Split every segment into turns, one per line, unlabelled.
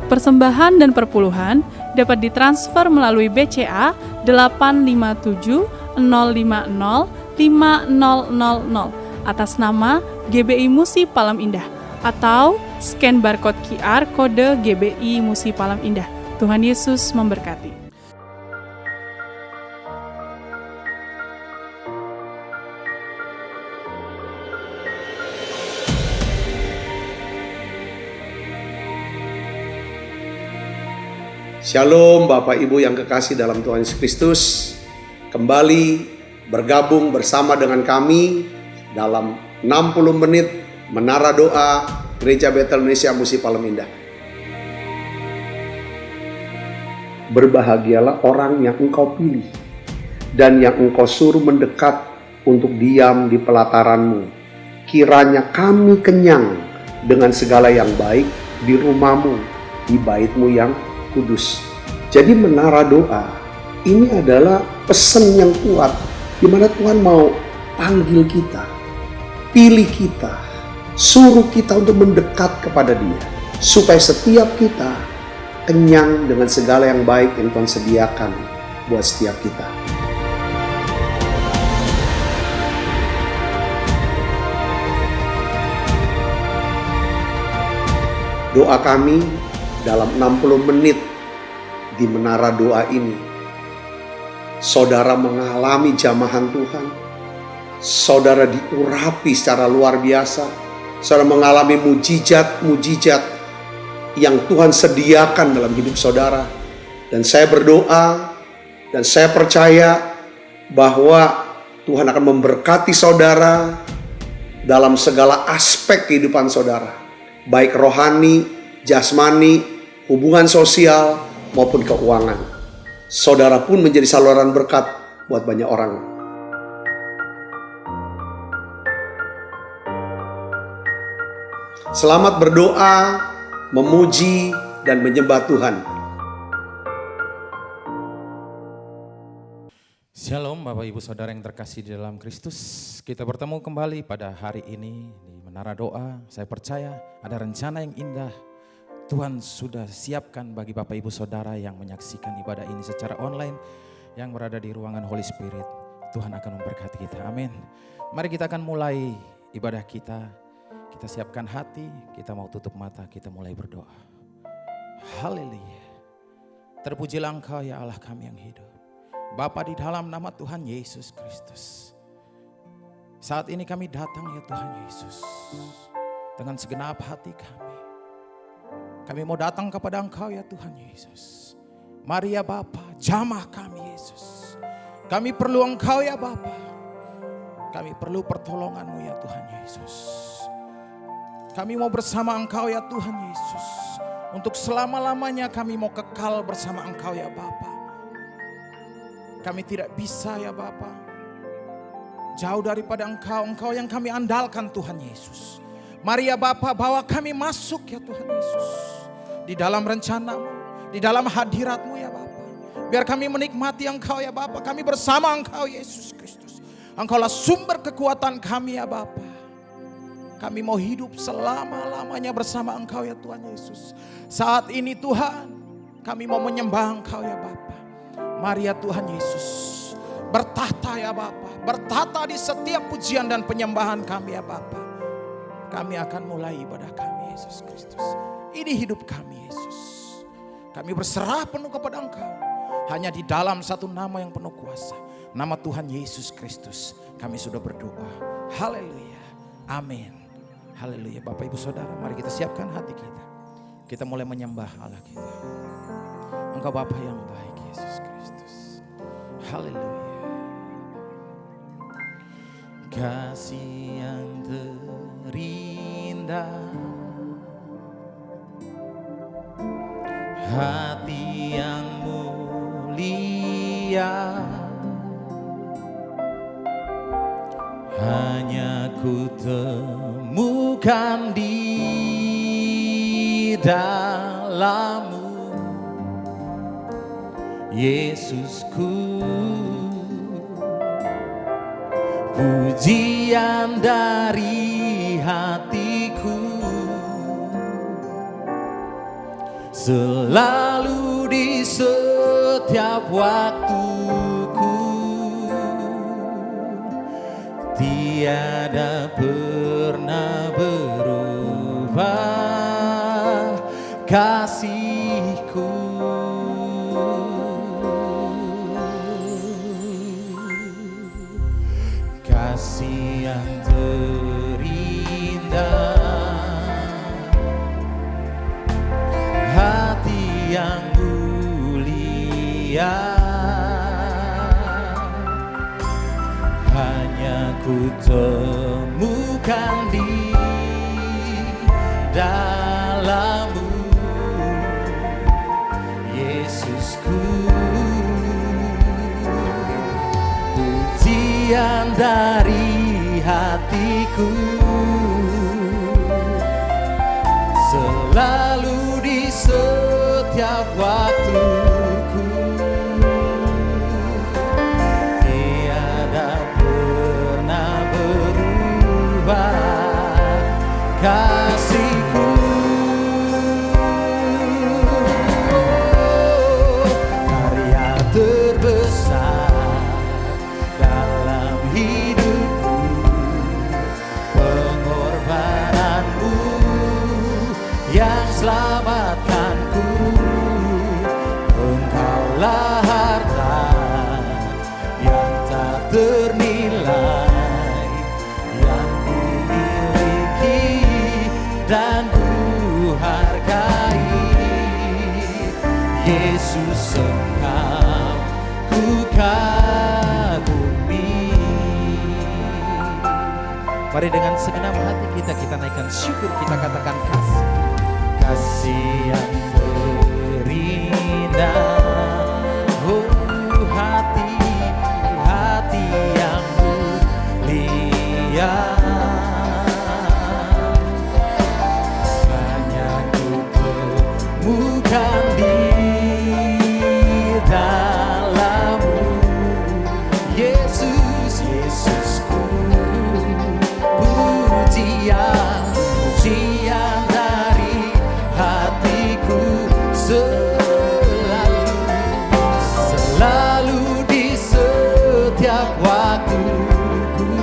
Persembahan dan perpuluhan dapat ditransfer melalui BCA 857 050 5000 atas nama GBI Musi Palam Indah atau scan barcode QR kode GBI Musi Palam Indah. Tuhan Yesus memberkati.
Shalom Bapak Ibu yang kekasih dalam Tuhan Yesus Kristus. Kembali bergabung bersama dengan kami dalam 60 menit Menara Doa Gereja Betel Indonesia Musi Palam Indah. Berbahagialah orang yang engkau pilih dan yang engkau suruh mendekat untuk diam di pelataranmu. Kiranya kami kenyang dengan segala yang baik di rumahmu, di baitmu yang kudus. Jadi menara doa ini adalah pesan yang kuat di mana Tuhan mau panggil kita, pilih kita, suruh kita untuk mendekat kepada Dia supaya setiap kita kenyang dengan segala yang baik yang Tuhan sediakan buat setiap kita. Doa kami dalam 60 menit di menara doa ini, saudara mengalami jamahan Tuhan, saudara diurapi secara luar biasa, saudara mengalami mujizat-mujizat yang Tuhan sediakan dalam hidup saudara. Dan saya berdoa dan saya percaya bahwa Tuhan akan memberkati saudara dalam segala aspek kehidupan saudara, baik rohani, jasmani, hubungan sosial maupun keuangan. Saudara pun menjadi saluran berkat buat banyak orang. Selamat berdoa, memuji, dan menyembah Tuhan.
Shalom Bapak Ibu Saudara yang terkasih di dalam Kristus. Kita bertemu kembali pada hari ini di Menara Doa. Saya percaya ada rencana yang indah Tuhan sudah siapkan bagi Bapak Ibu Saudara yang menyaksikan ibadah ini secara online, yang berada di ruangan Holy Spirit. Tuhan akan memberkati kita, amin. Mari kita akan mulai ibadah kita. Kita siapkan hati, kita mau tutup mata, kita mulai berdoa. Haleluya. Terpujilah Engkau ya Allah kami yang hidup. Bapa, di dalam nama Tuhan Yesus Kristus, saat ini kami datang ya Tuhan Yesus, dengan segenap hati kami. Kami mau datang kepada Engkau ya Tuhan Yesus. Mari ya Bapa, jamah kami Yesus. Kami perlu Engkau ya Bapa. Kami perlu pertolongan-Mu ya Tuhan Yesus. Kami mau bersama Engkau ya Tuhan Yesus. Untuk selama-lamanya kami mau kekal bersama Engkau ya Bapa. Kami tidak bisa ya Bapa jauh daripada Engkau, Engkau yang kami andalkan Tuhan Yesus. Mari ya Bapa, bawa kami masuk ya Tuhan Yesus di dalam rencana-Mu, di dalam hadirat-Mu ya Bapa. Biar kami menikmati Engkau ya Bapa. Kami bersama Engkau Yesus Kristus. Engkaulah sumber kekuatan kami ya Bapa. Kami mau hidup selama-lamanya bersama Engkau ya Tuhan Yesus. Saat ini Tuhan, kami mau menyembah Engkau ya Bapa. Mari ya Tuhan Yesus, bertahta ya Bapa. Bertahta di setiap pujian dan penyembahan kami ya Bapa. Kami akan mulai ibadah kami Yesus Kristus. Ini hidup kami Yesus. Kami berserah penuh kepada Engkau. Hanya di dalam satu nama yang penuh kuasa, nama Tuhan Yesus Kristus, kami sudah berdoa. Haleluya. Amin. Haleluya. Bapak Ibu Saudara, mari kita siapkan hati kita. Kita mulai menyembah Allah kita. Engkau Bapa yang baik Yesus Kristus. Haleluya. Kasih yang terindah, hati yang mulia, hanya ku temukan di dalam-Mu, Yesusku. Pujian dari hatiku, selalu di setiap waktuku, tiada pernah berubah kasihku. Kasih yang terindah, hati yang mulia, hanya ku temukan di dalam-Mu, Yesusku. Pujian dari hatiku, selalu di setiap waktuku, tiada pernah berubah kasihku. Karya terbesar dalam hidupku, pengorbananmu yang selamatkanku. Engkaulah harta yang tak ternilai, yang ku miliki dan ku hargai. Yesus, Engkau ku kagumi. Mari dengan segenap hati kita naikkan syukur, kita katakan kasih. Kasih yang terindah, oh hati yang mulia, hanya ku temukan di dalam-Mu, Yesus, Yesusku. Pujian dari hatiku, selalu di setiap waktuku,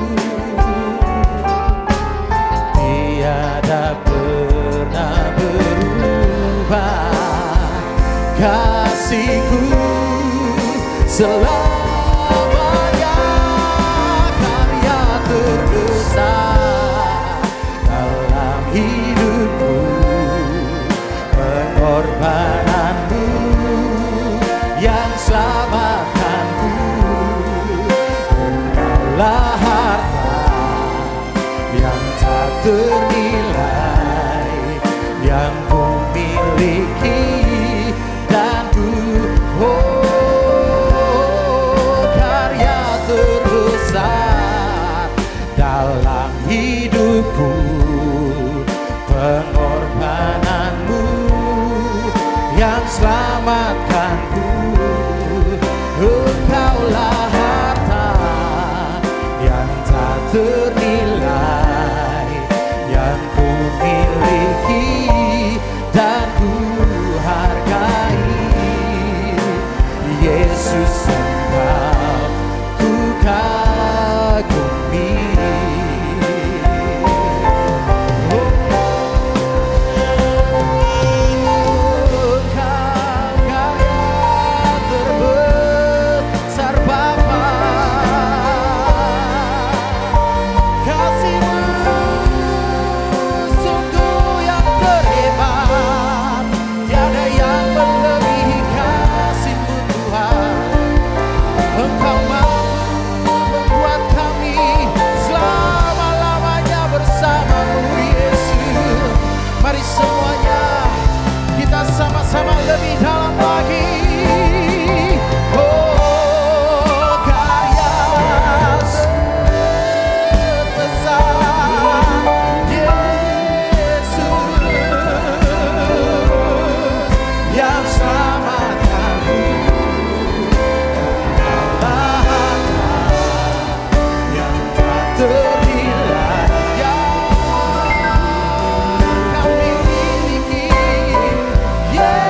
tiada pernah berubah kasihku. Selamanya karya terbesar dalam hidupku, pengorbananmu yang selamatkanku. Engkaulah harta yang tak ternilai, yang ku miliki dan ku karya terbesar dalam hidupku, pengorbananmu yang selamatkanku. Engkaulah harta yang tak ternilai, yang ku miliki dan ku hargai. Yesus, Engkau ku kagumi. Sama-sama lebih dalam lagi. Oh, karya terbesar Yesus yang selamatkanku. Engkaulah harta yang tak ternilai, yang kami miliki. Yeah.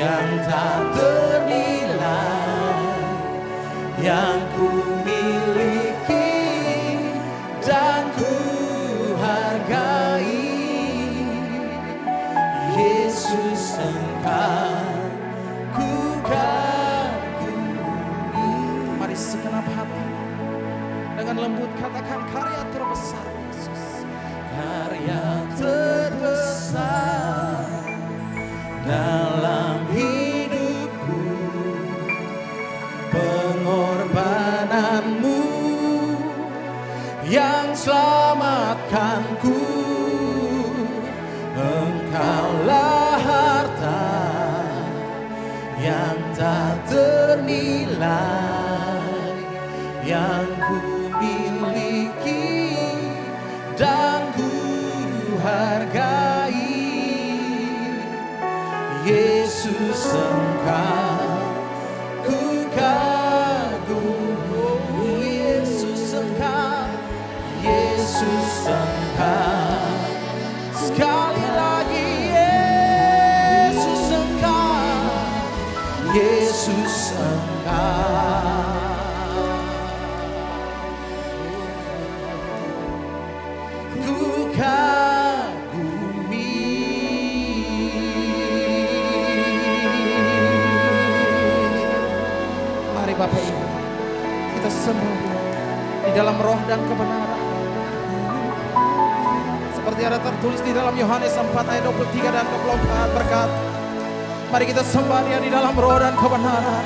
yang tak ternilai yang ku miliki dan ku hargai. Yesus, Engkau ku kagumi. Mari segenap hati dengan lembut katakan, karya terbesar Yesus, karya terbesar dalam hidupku, pengorbananmu yang selamatkanku. Engkaulah harta yang tak ternilai yang ku miliki dan ku hargai. Yesus, Engkau ku kagumi. Yesus, Engkau, Yesus, Engkau. Sekali lagi, Yesus, Engkau, Yesus, Engkau. Ku kagumi. Mari Bapak Ibu, kita semua di dalam roh dan kebenaran. Seperti ada tertulis di dalam Yohanes 4 ayat 23 dan 24 berkata, mari kita sembah Dia di dalam roh dan kebenaran.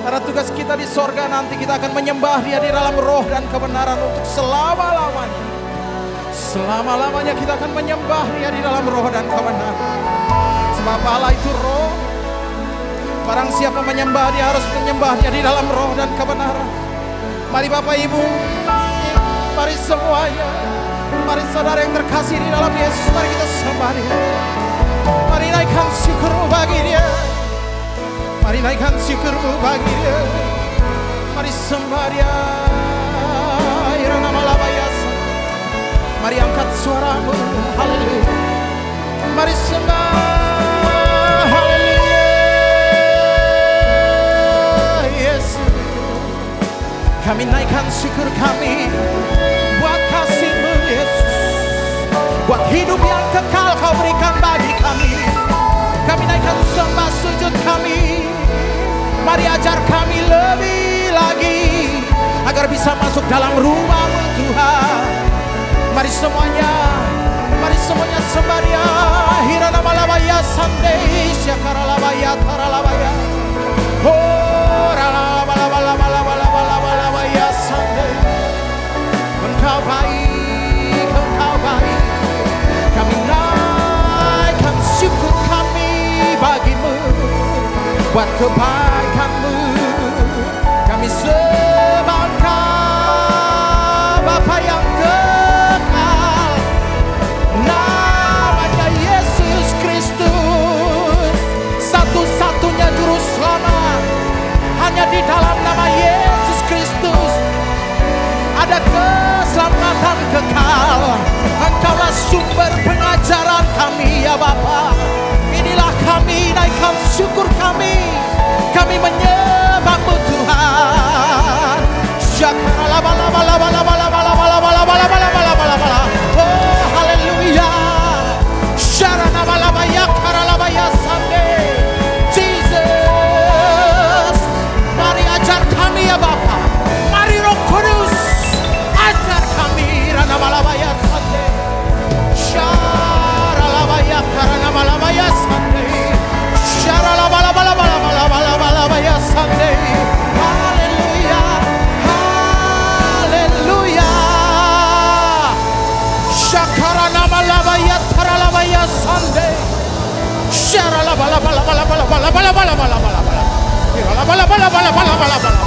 Karena tugas kita di sorga nanti kita akan menyembah Dia di dalam roh dan kebenaran untuk selama-lamanya. Selama-lamanya kita akan menyembah Dia di dalam roh dan kebenaran. Sebab Allah itu roh. Barang siapa menyembah Dia harus menyembah Dia di dalam roh dan kebenaran. Mari Bapak Ibu, mari semuanya, mari saudara yang terkasih di dalam Yesus, mari kita sembah Dia. Mari naikkan syukurmu bagi Dia. Mari naikkan syukurmu bagi Dia. Mari sembah Dia. Mari angkat suaramu, haleluya. Mari sembah, haleluya. Yesus, kami naikkan syukur kami buat kasih-Mu Yesus, buat hidup yang kekal Kau berikan bagi kami. Kami naikkan sembah sujud kami. Mari ajar kami lebih lagi agar bisa masuk dalam rumah-Mu Tuhan. Mari semuanya sembah Dia. Hirana malabaya sandei syakaralabaya taralabaya. Oh ralabalabalabalabalabalabaya sandei. Engkau baik, Engkau baik. Kami naikkan syukur kami bagi-Mu, buat kebaikan-Mu. Kami sembah Bapa yang kekal, namanya Yesus Kristus, satu-satunya juru selamat. Hanya di dalam nama Yesus Kristus ada keselamatan kekal. Engkaulah sumber pengajaran kami ya Bapa. Inilah kami naikkan syukur kami. Kami menyembah-Mu Tuhan. Oh haleluya. Jesus, mari ajar kami ya Bapa. Mari Roh Kudus ajar kami. Rana malabaya sande. Syaralabaya karana malabaya sande. Syaralabalabalabalabalabalabaya sande. Haleluya. Haleluya. Syakarana malabaya taralabaya sande. Syaralabalabalabalabalabalabalabalabalabalabala. Hiralabalabalabalabalabalabala.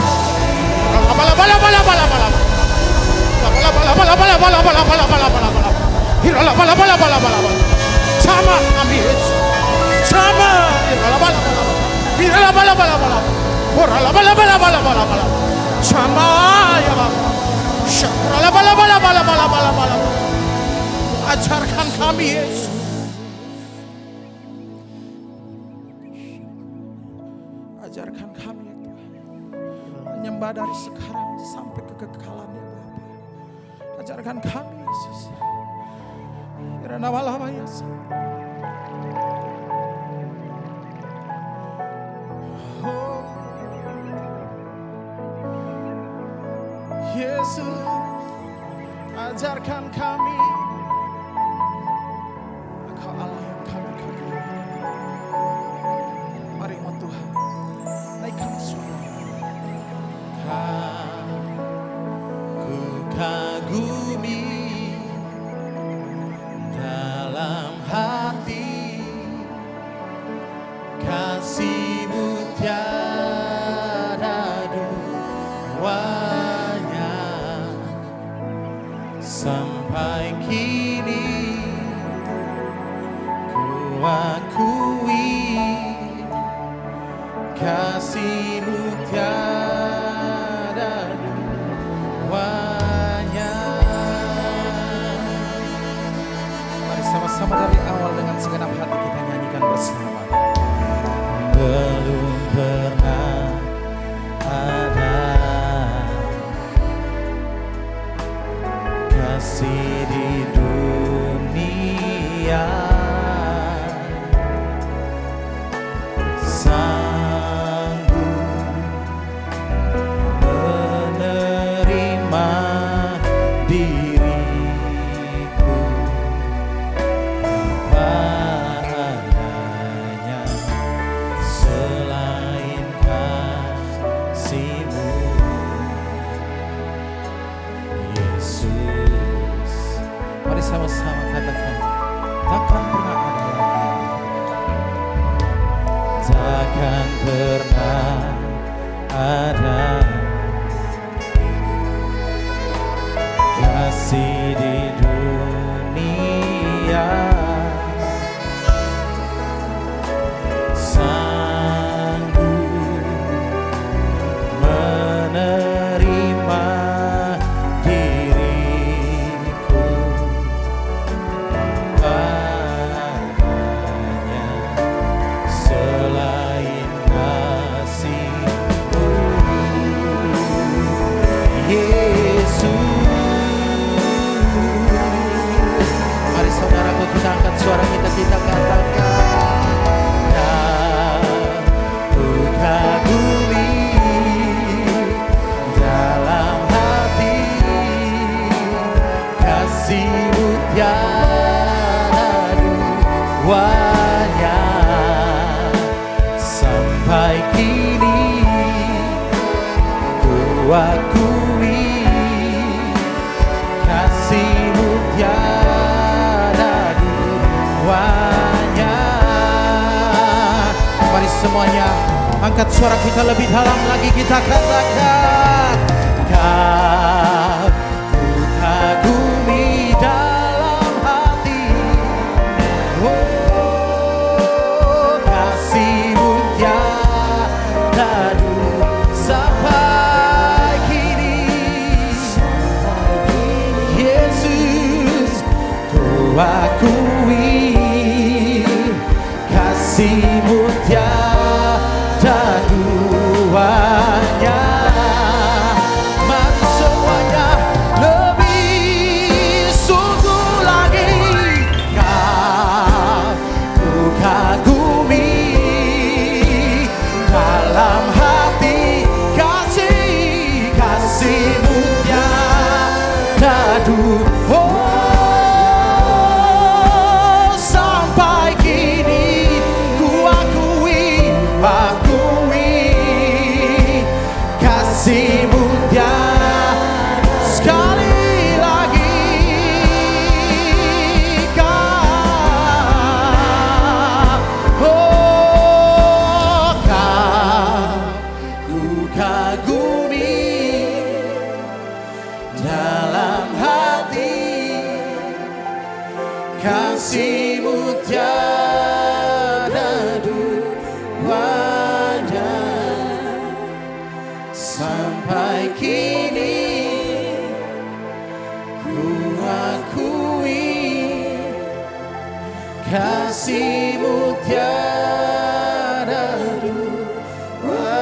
Hiralabalabalabalabalabalabala. Sama kami Yesus. Sama. Hiralabalabalabalabala. Hiralabalabalabalabala. Sama ya Bapa. Syakaralabalabalabalabalabalabala. Ajarkan kami Yesus. Ajarkan kami ya Tuhan, menyembah dari sekarang sampai kekekalan ya Bapa. Ajarkan kami Yesus. Biar nama-nama Yesus. Oh, Yesus, ajarkan kami. Engkau Allah yang kami kagumi. Mari Tuhan, naikkan suara. Ku kagumi dalam hati, kasih-Mu tiada duanya. Sampai kini ku akui kasih-Mu tiada duanya. Mari sama-sama dari awal dengan segenap hati kita nyanyikan bersama. Belum pernah ada kasih di dunia sanggup menerima diriku apa adanya, selain kasih-Mu Yesus. Mari sama-sama katakan, takkan pernah ada lagi, takkan pernah ada kasih di dunia sanggup menerima diriku padanya, selain kasih-Mu Yesus. Mari saudaraku, kita angkat suara kita katakan, ku kagumi dalam hati, kasih-Mu tiada duanya. Sampai kini ku akui kasih-Mu tiada duanya. Mari semuanya angkat suara kita lebih dalam lagi, kita katakan, ku kagumi dalam hati, oh kasih-Mu tiada duanya. Sampai kini Yesus, ku akui kasih-Mu tiada duanya. Mari semuanya lebih sungguh lagi, ku kagumi dalam hati, kasih-Mu tiada duanya. Oh, sampai kini ku akui kasih-Mu tiada. Sekali lagi, ku kagumi dalam hati, kasih-Mu tiada duanya. Sampai kini ku akui kasih-Mu tiada duanya.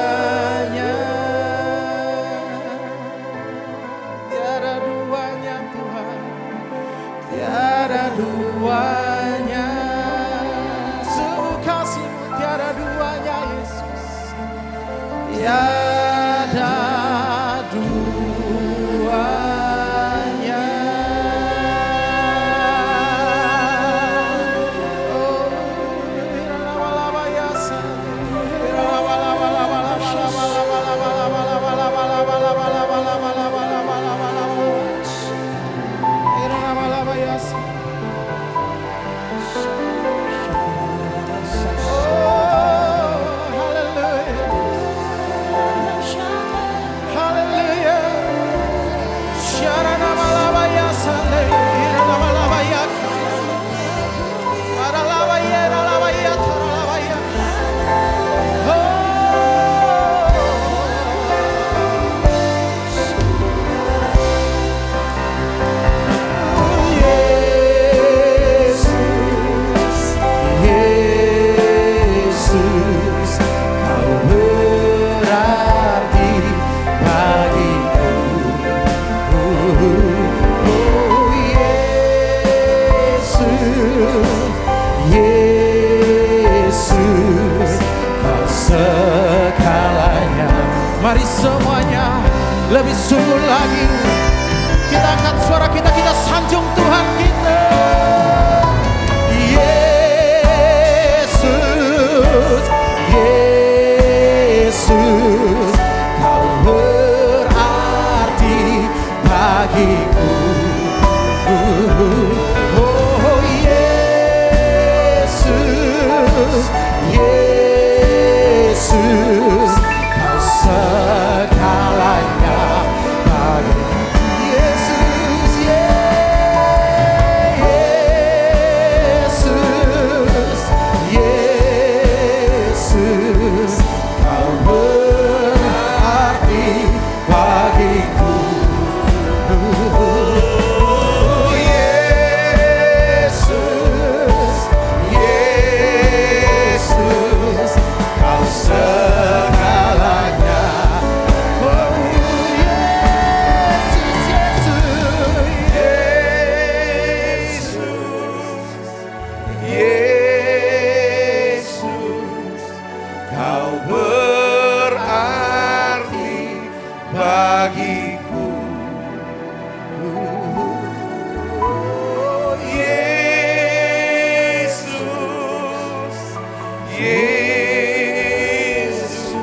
semuanya lebih sungguh lagi. Kita angkat suara kita, kita sanjung Tuhan kita. Yesus, Yesus, Kau berarti bagiku. Oh Yesus, Yesus, Kau segalanya bagiku. Yesus, Yesus, Yesus, Kau berarti bagiku. Yesus, Yesus, Kau segalanya. Oh Yesus, Yesus, Yesus, Kau berarti bagiku. Yesus, Yesus,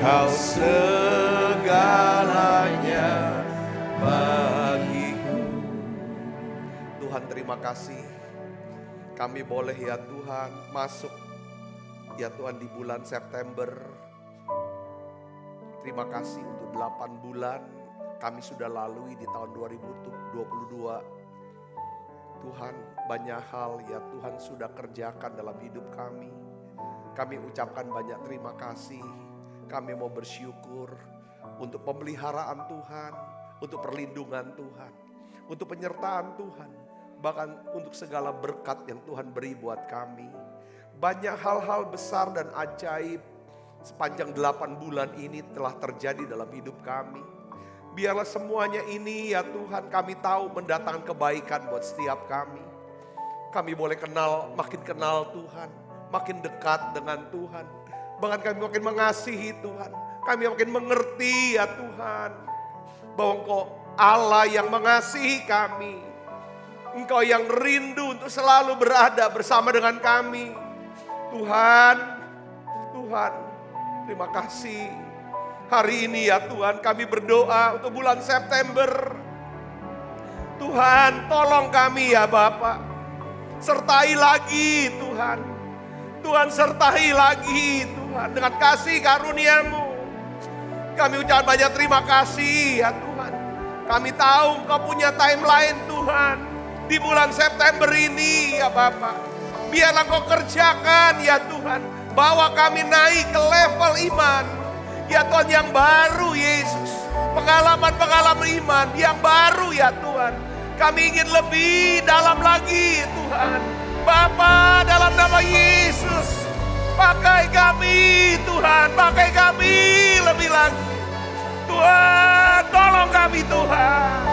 Kau segalanya bagiku.
Tuhan, terima kasih. Kami boleh ya Tuhan masuk ya Tuhan di bulan September. Terima kasih untuk 8 bulan kami sudah lalui di tahun 2022. Tuhan, banyak hal ya Tuhan sudah kerjakan dalam hidup kami. Kami ucapkan banyak terima kasih. Kami mau bersyukur untuk pemeliharaan Tuhan, untuk perlindungan Tuhan, untuk penyertaan Tuhan, bahkan untuk segala berkat yang Tuhan beri buat kami. Banyak hal-hal besar dan ajaib sepanjang 8 bulan ini telah terjadi dalam hidup kami. Biarlah semuanya ini ya Tuhan, kami tahu mendatangkan kebaikan buat setiap kami. Kami boleh makin kenal Tuhan, makin dekat dengan Tuhan. Bahkan kami makin mengasihi Tuhan. Kami makin mengerti ya Tuhan, bahwa Engkau Allah yang mengasihi kami. Engkau yang rindu untuk selalu berada bersama dengan kami. Tuhan, terima kasih. Hari ini ya Tuhan, kami berdoa untuk bulan September. Tuhan, tolong kami ya Bapa. Sertai lagi Tuhan. Tuhan, sertai lagi Tuhan dengan kasih karunia-Mu. Kami ucapkan banyak terima kasih ya Tuhan. Kami tahu Engkau punya timeline Tuhan di bulan September ini ya Bapa. Biarlah Engkau kerjakan ya Tuhan, bawa kami naik ke level iman ya Tuhan yang baru Yesus. Pengalaman-pengalaman iman yang baru ya Tuhan. Kami ingin lebih dalam lagi Tuhan. Bapa, dalam nama Yesus, pakai kami Tuhan, pakai kami lebih lagi. Tuhan, tolong kami Tuhan.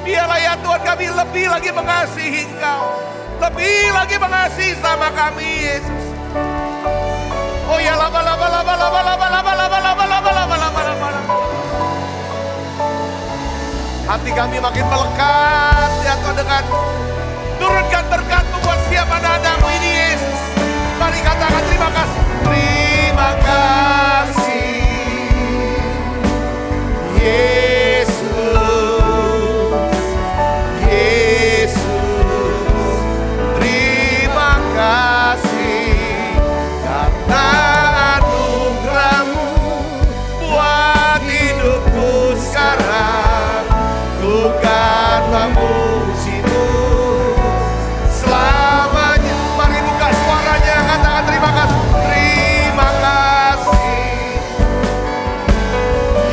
Biarlah ya Tuhan kami lebih lagi mengasihi Engkau. Lebih lagi mengasihi sama kami Yesus. Oh ya lama. Hati kami makin melekat ya Tuhan, dengan turunkan berkat-Mu buat setiap anak-anak-Mu ini Yesus. Mari katakan terima kasih. Terima kasih Yesus, Yesus. Terima kasih karena anugerah-Mu buat hidupku sekarang. Ku kan memuji-Mu selamanya. Mari buka suaranya, katakan terima kasih. Terima kasih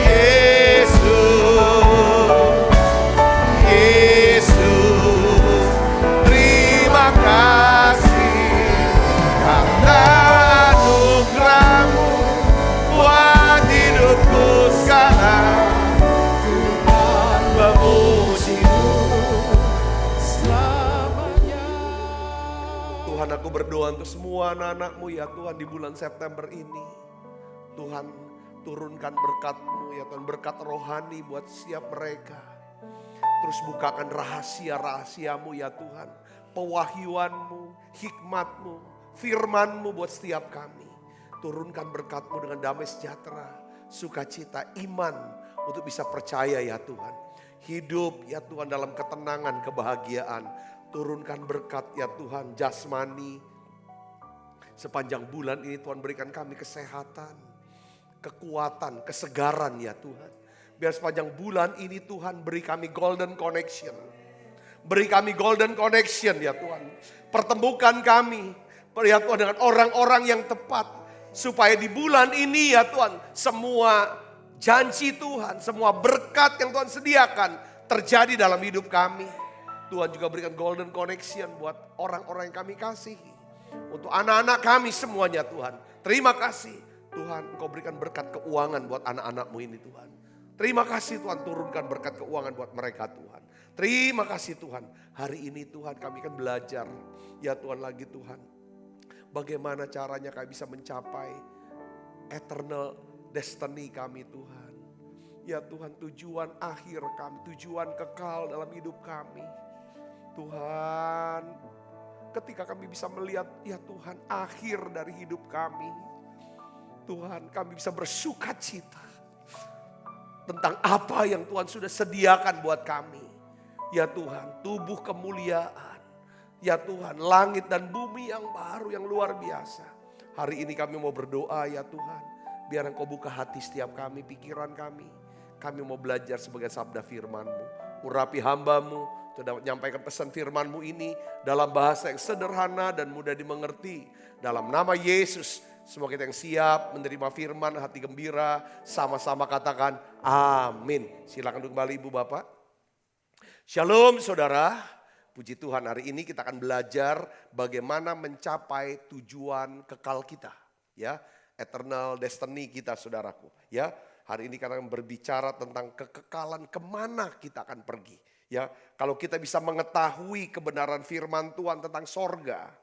Yesus, Yesus. Terima kasih karena anugerah-Mu buat hidupku sekarang. Tuhan, aku berdoa untuk semua anak-anak-Mu ya Tuhan di bulan September ini. Tuhan, Turunkan berkat-Mu ya Tuhan, berkat rohani buat setiap mereka. Terus bukakan rahasia-rahasiamu ya Tuhan. Pewahyuan-Mu, hikmat-Mu, firman-Mu buat setiap kami. Turunkan berkat-Mu dengan damai sejahtera, sukacita, iman untuk bisa percaya ya Tuhan. Hidup ya Tuhan dalam ketenangan, kebahagiaan. Turunkan berkat ya Tuhan, jasmani. Sepanjang bulan ini Tuhan berikan kami kesehatan, kekuatan, kesegaran ya Tuhan. Biar sepanjang bulan ini Tuhan beri kami golden connection. Beri kami golden connection ya Tuhan. Pertemukan kami ya Tuhan dengan orang-orang yang tepat. Supaya di bulan ini ya Tuhan, semua janji Tuhan, semua berkat yang Tuhan sediakan terjadi dalam hidup kami. Tuhan juga berikan golden connection buat orang-orang yang kami kasihi. Untuk anak-anak kami semuanya Tuhan. Terima kasih Tuhan, Engkau berikan berkat keuangan buat anak-anak-Mu ini Tuhan. Terima kasih Tuhan, turunkan berkat keuangan buat mereka Tuhan. Terima kasih Tuhan, hari ini Tuhan kami akan belajar. Ya Tuhan lagi Tuhan. Bagaimana caranya kami bisa mencapai eternal destiny kami Tuhan. Ya Tuhan, tujuan akhir kami, tujuan kekal dalam hidup kami. Tuhan, ketika kami bisa melihat ya Tuhan akhir dari hidup kami. Tuhan, kami bisa bersuka cita tentang apa yang Tuhan sudah sediakan buat kami. Ya Tuhan, tubuh kemuliaan. Ya Tuhan, langit dan bumi yang baru, yang luar biasa. Hari ini kami mau berdoa ya Tuhan. Biar Engkau buka hati setiap kami, pikiran kami. Kami mau belajar sebagai sabda firman-Mu. Urapi hamba-Mu, untuk dapat menyampaikan pesan firman-Mu ini dalam bahasa yang sederhana dan mudah dimengerti. Dalam nama Yesus, semua kita yang siap menerima firman, hati gembira, sama-sama katakan amin. Silakan duduk kembali Ibu Bapak. Shalom saudara. Puji Tuhan, hari ini kita akan belajar bagaimana mencapai tujuan kekal kita, ya, eternal destiny kita, saudaraku. Ya, hari ini kita akan berbicara tentang kekekalan, kemana kita akan pergi. Ya, kalau kita bisa mengetahui kebenaran firman Tuhan tentang sorga,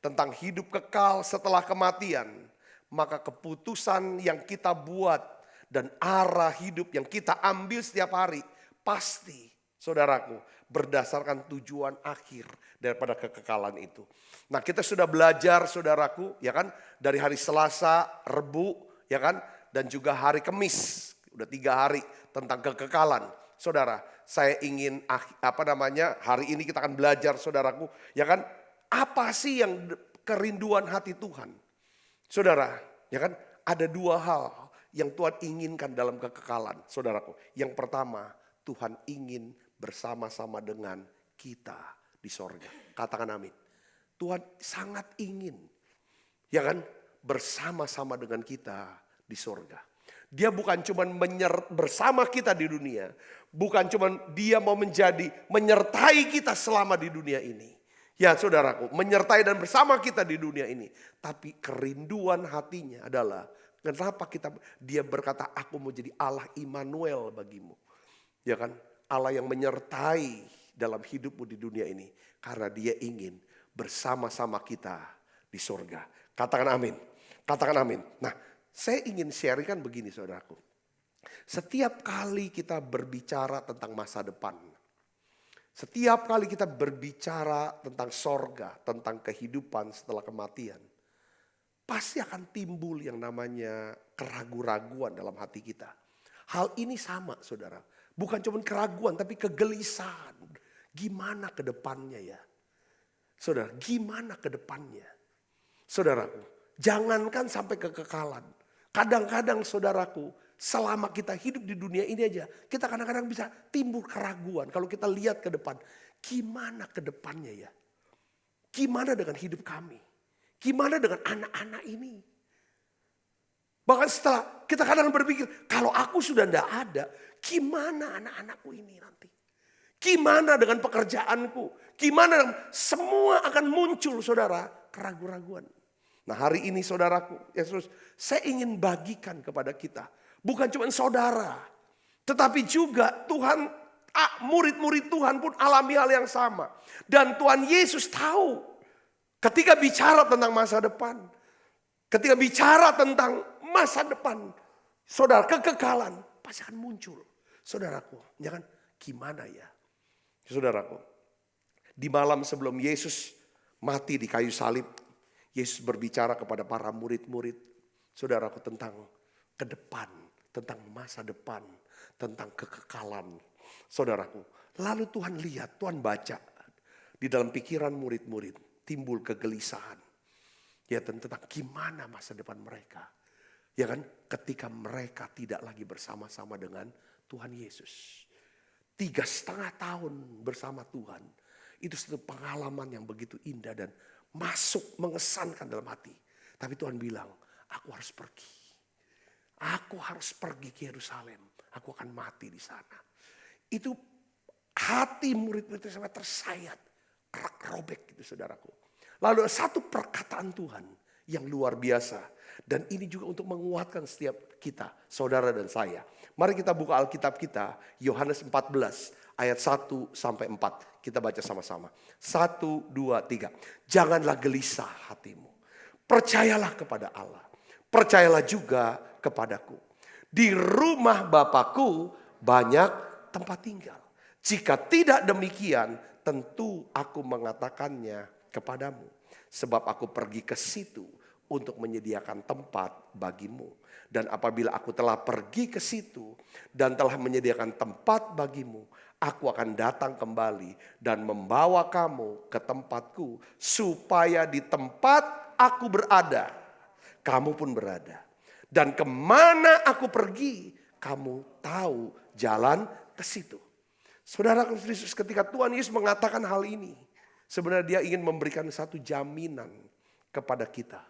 tentang hidup kekal setelah kematian, maka keputusan yang kita buat dan arah hidup yang kita ambil setiap hari pasti, saudaraku, berdasarkan tujuan akhir daripada kekekalan itu. Nah, kita sudah belajar saudaraku, ya kan, dari hari Selasa, Rebu, ya kan, dan juga hari Kamis. Udah 3 hari tentang kekekalan. Saudara, saya ingin hari ini kita akan belajar saudaraku, ya kan, apa sih yang kerinduan hati Tuhan? Saudara, ya kan, ada 2 hal yang Tuhan inginkan dalam kekekalan, saudaraku. Yang pertama, Tuhan ingin bersama-sama dengan kita di sorga. Katakan amin. Tuhan sangat ingin, ya kan, bersama-sama dengan kita di sorga. Dia bukan cuma bersama kita di dunia. Bukan cuma dia mau menyertai kita selama di dunia ini. Ya saudaraku, menyertai dan bersama kita di dunia ini. Tapi kerinduan hatinya adalah, kenapa dia berkata, aku mau jadi Allah Immanuel bagimu. Ya kan? Allah yang menyertai dalam hidupmu di dunia ini. Karena dia ingin bersama-sama kita di surga. Katakan amin. Katakan amin. Nah, saya ingin sharingkan begini saudaraku. Setiap kali kita berbicara tentang masa depan. Setiap kali kita berbicara tentang sorga, tentang kehidupan setelah kematian. Pasti akan timbul yang namanya keraguan-raguan dalam hati kita. Hal ini sama saudara. Bukan cuma keraguan tapi kegelisahan. Gimana ke depannya ya? Saudara, gimana ke depannya? Saudaraku, jangankan sampai kekekalan. Kadang-kadang saudaraku, selama kita hidup di dunia ini aja, kita kadang-kadang bisa timbul keraguan. Kalau kita lihat ke depan, gimana ke depannya ya? Gimana dengan hidup kami? Gimana dengan anak-anak ini? Bahkan setelah kita kadang berpikir, kalau aku sudah tidak ada, gimana anak-anakku ini nanti? Gimana dengan pekerjaanku? Gimana? Semua akan muncul saudara, keraguan-raguan. Nah hari ini saudaraku, Yesus, saya ingin bagikan kepada kita. Bukan cuma saudara, tetapi juga Tuhan, murid-murid Tuhan pun alami hal yang sama. Dan Tuhan Yesus tahu ketika bicara tentang masa depan. Ketika bicara tentang masa depan,
Saudara, kekekalan pasti akan muncul. Saudaraku, jangan gimana ya? Saudaraku, di malam sebelum Yesus mati di kayu salib, Yesus berbicara kepada para murid-murid, saudaraku, tentang ke depan, tentang masa depan, tentang kekekalan. Saudaraku, lalu Tuhan lihat, Tuhan baca di dalam pikiran murid-murid timbul kegelisahan. Ya, tentang gimana masa depan mereka. Ya kan, ketika mereka tidak lagi bersama-sama dengan Tuhan Yesus. 3,5 tahun bersama Tuhan. Itu satu pengalaman yang begitu indah dan masuk, mengesankan dalam hati. Tapi Tuhan bilang, aku harus pergi. Aku harus pergi ke Yerusalem. Aku akan mati di sana. Itu hati murid-murid itu sampai tersayat. Robek gitu, saudaraku. Lalu satu perkataan Tuhan yang luar biasa. Dan ini juga untuk menguatkan setiap kita, saudara dan saya. Mari kita buka Alkitab kita, Yohanes 14 ayat 1 sampai 4. Kita baca sama-sama. 1, 2, 3. Janganlah gelisah hatimu. Percayalah kepada Allah. Percayalah juga kepadaku. Di rumah Bapakku banyak tempat tinggal. Jika tidak demikian, tentu aku mengatakannya kepadamu. Sebab aku pergi ke situ untuk menyediakan tempat bagimu. Dan apabila aku telah pergi ke situ dan telah menyediakan tempat bagimu, aku akan datang kembali dan membawa kamu ke tempatku, supaya di tempat aku berada, kamu pun berada. Dan kemana aku pergi, kamu tahu jalan ke situ. Saudara Kristus, ketika Tuhan Yesus mengatakan hal ini, sebenarnya dia ingin memberikan satu jaminan kepada kita.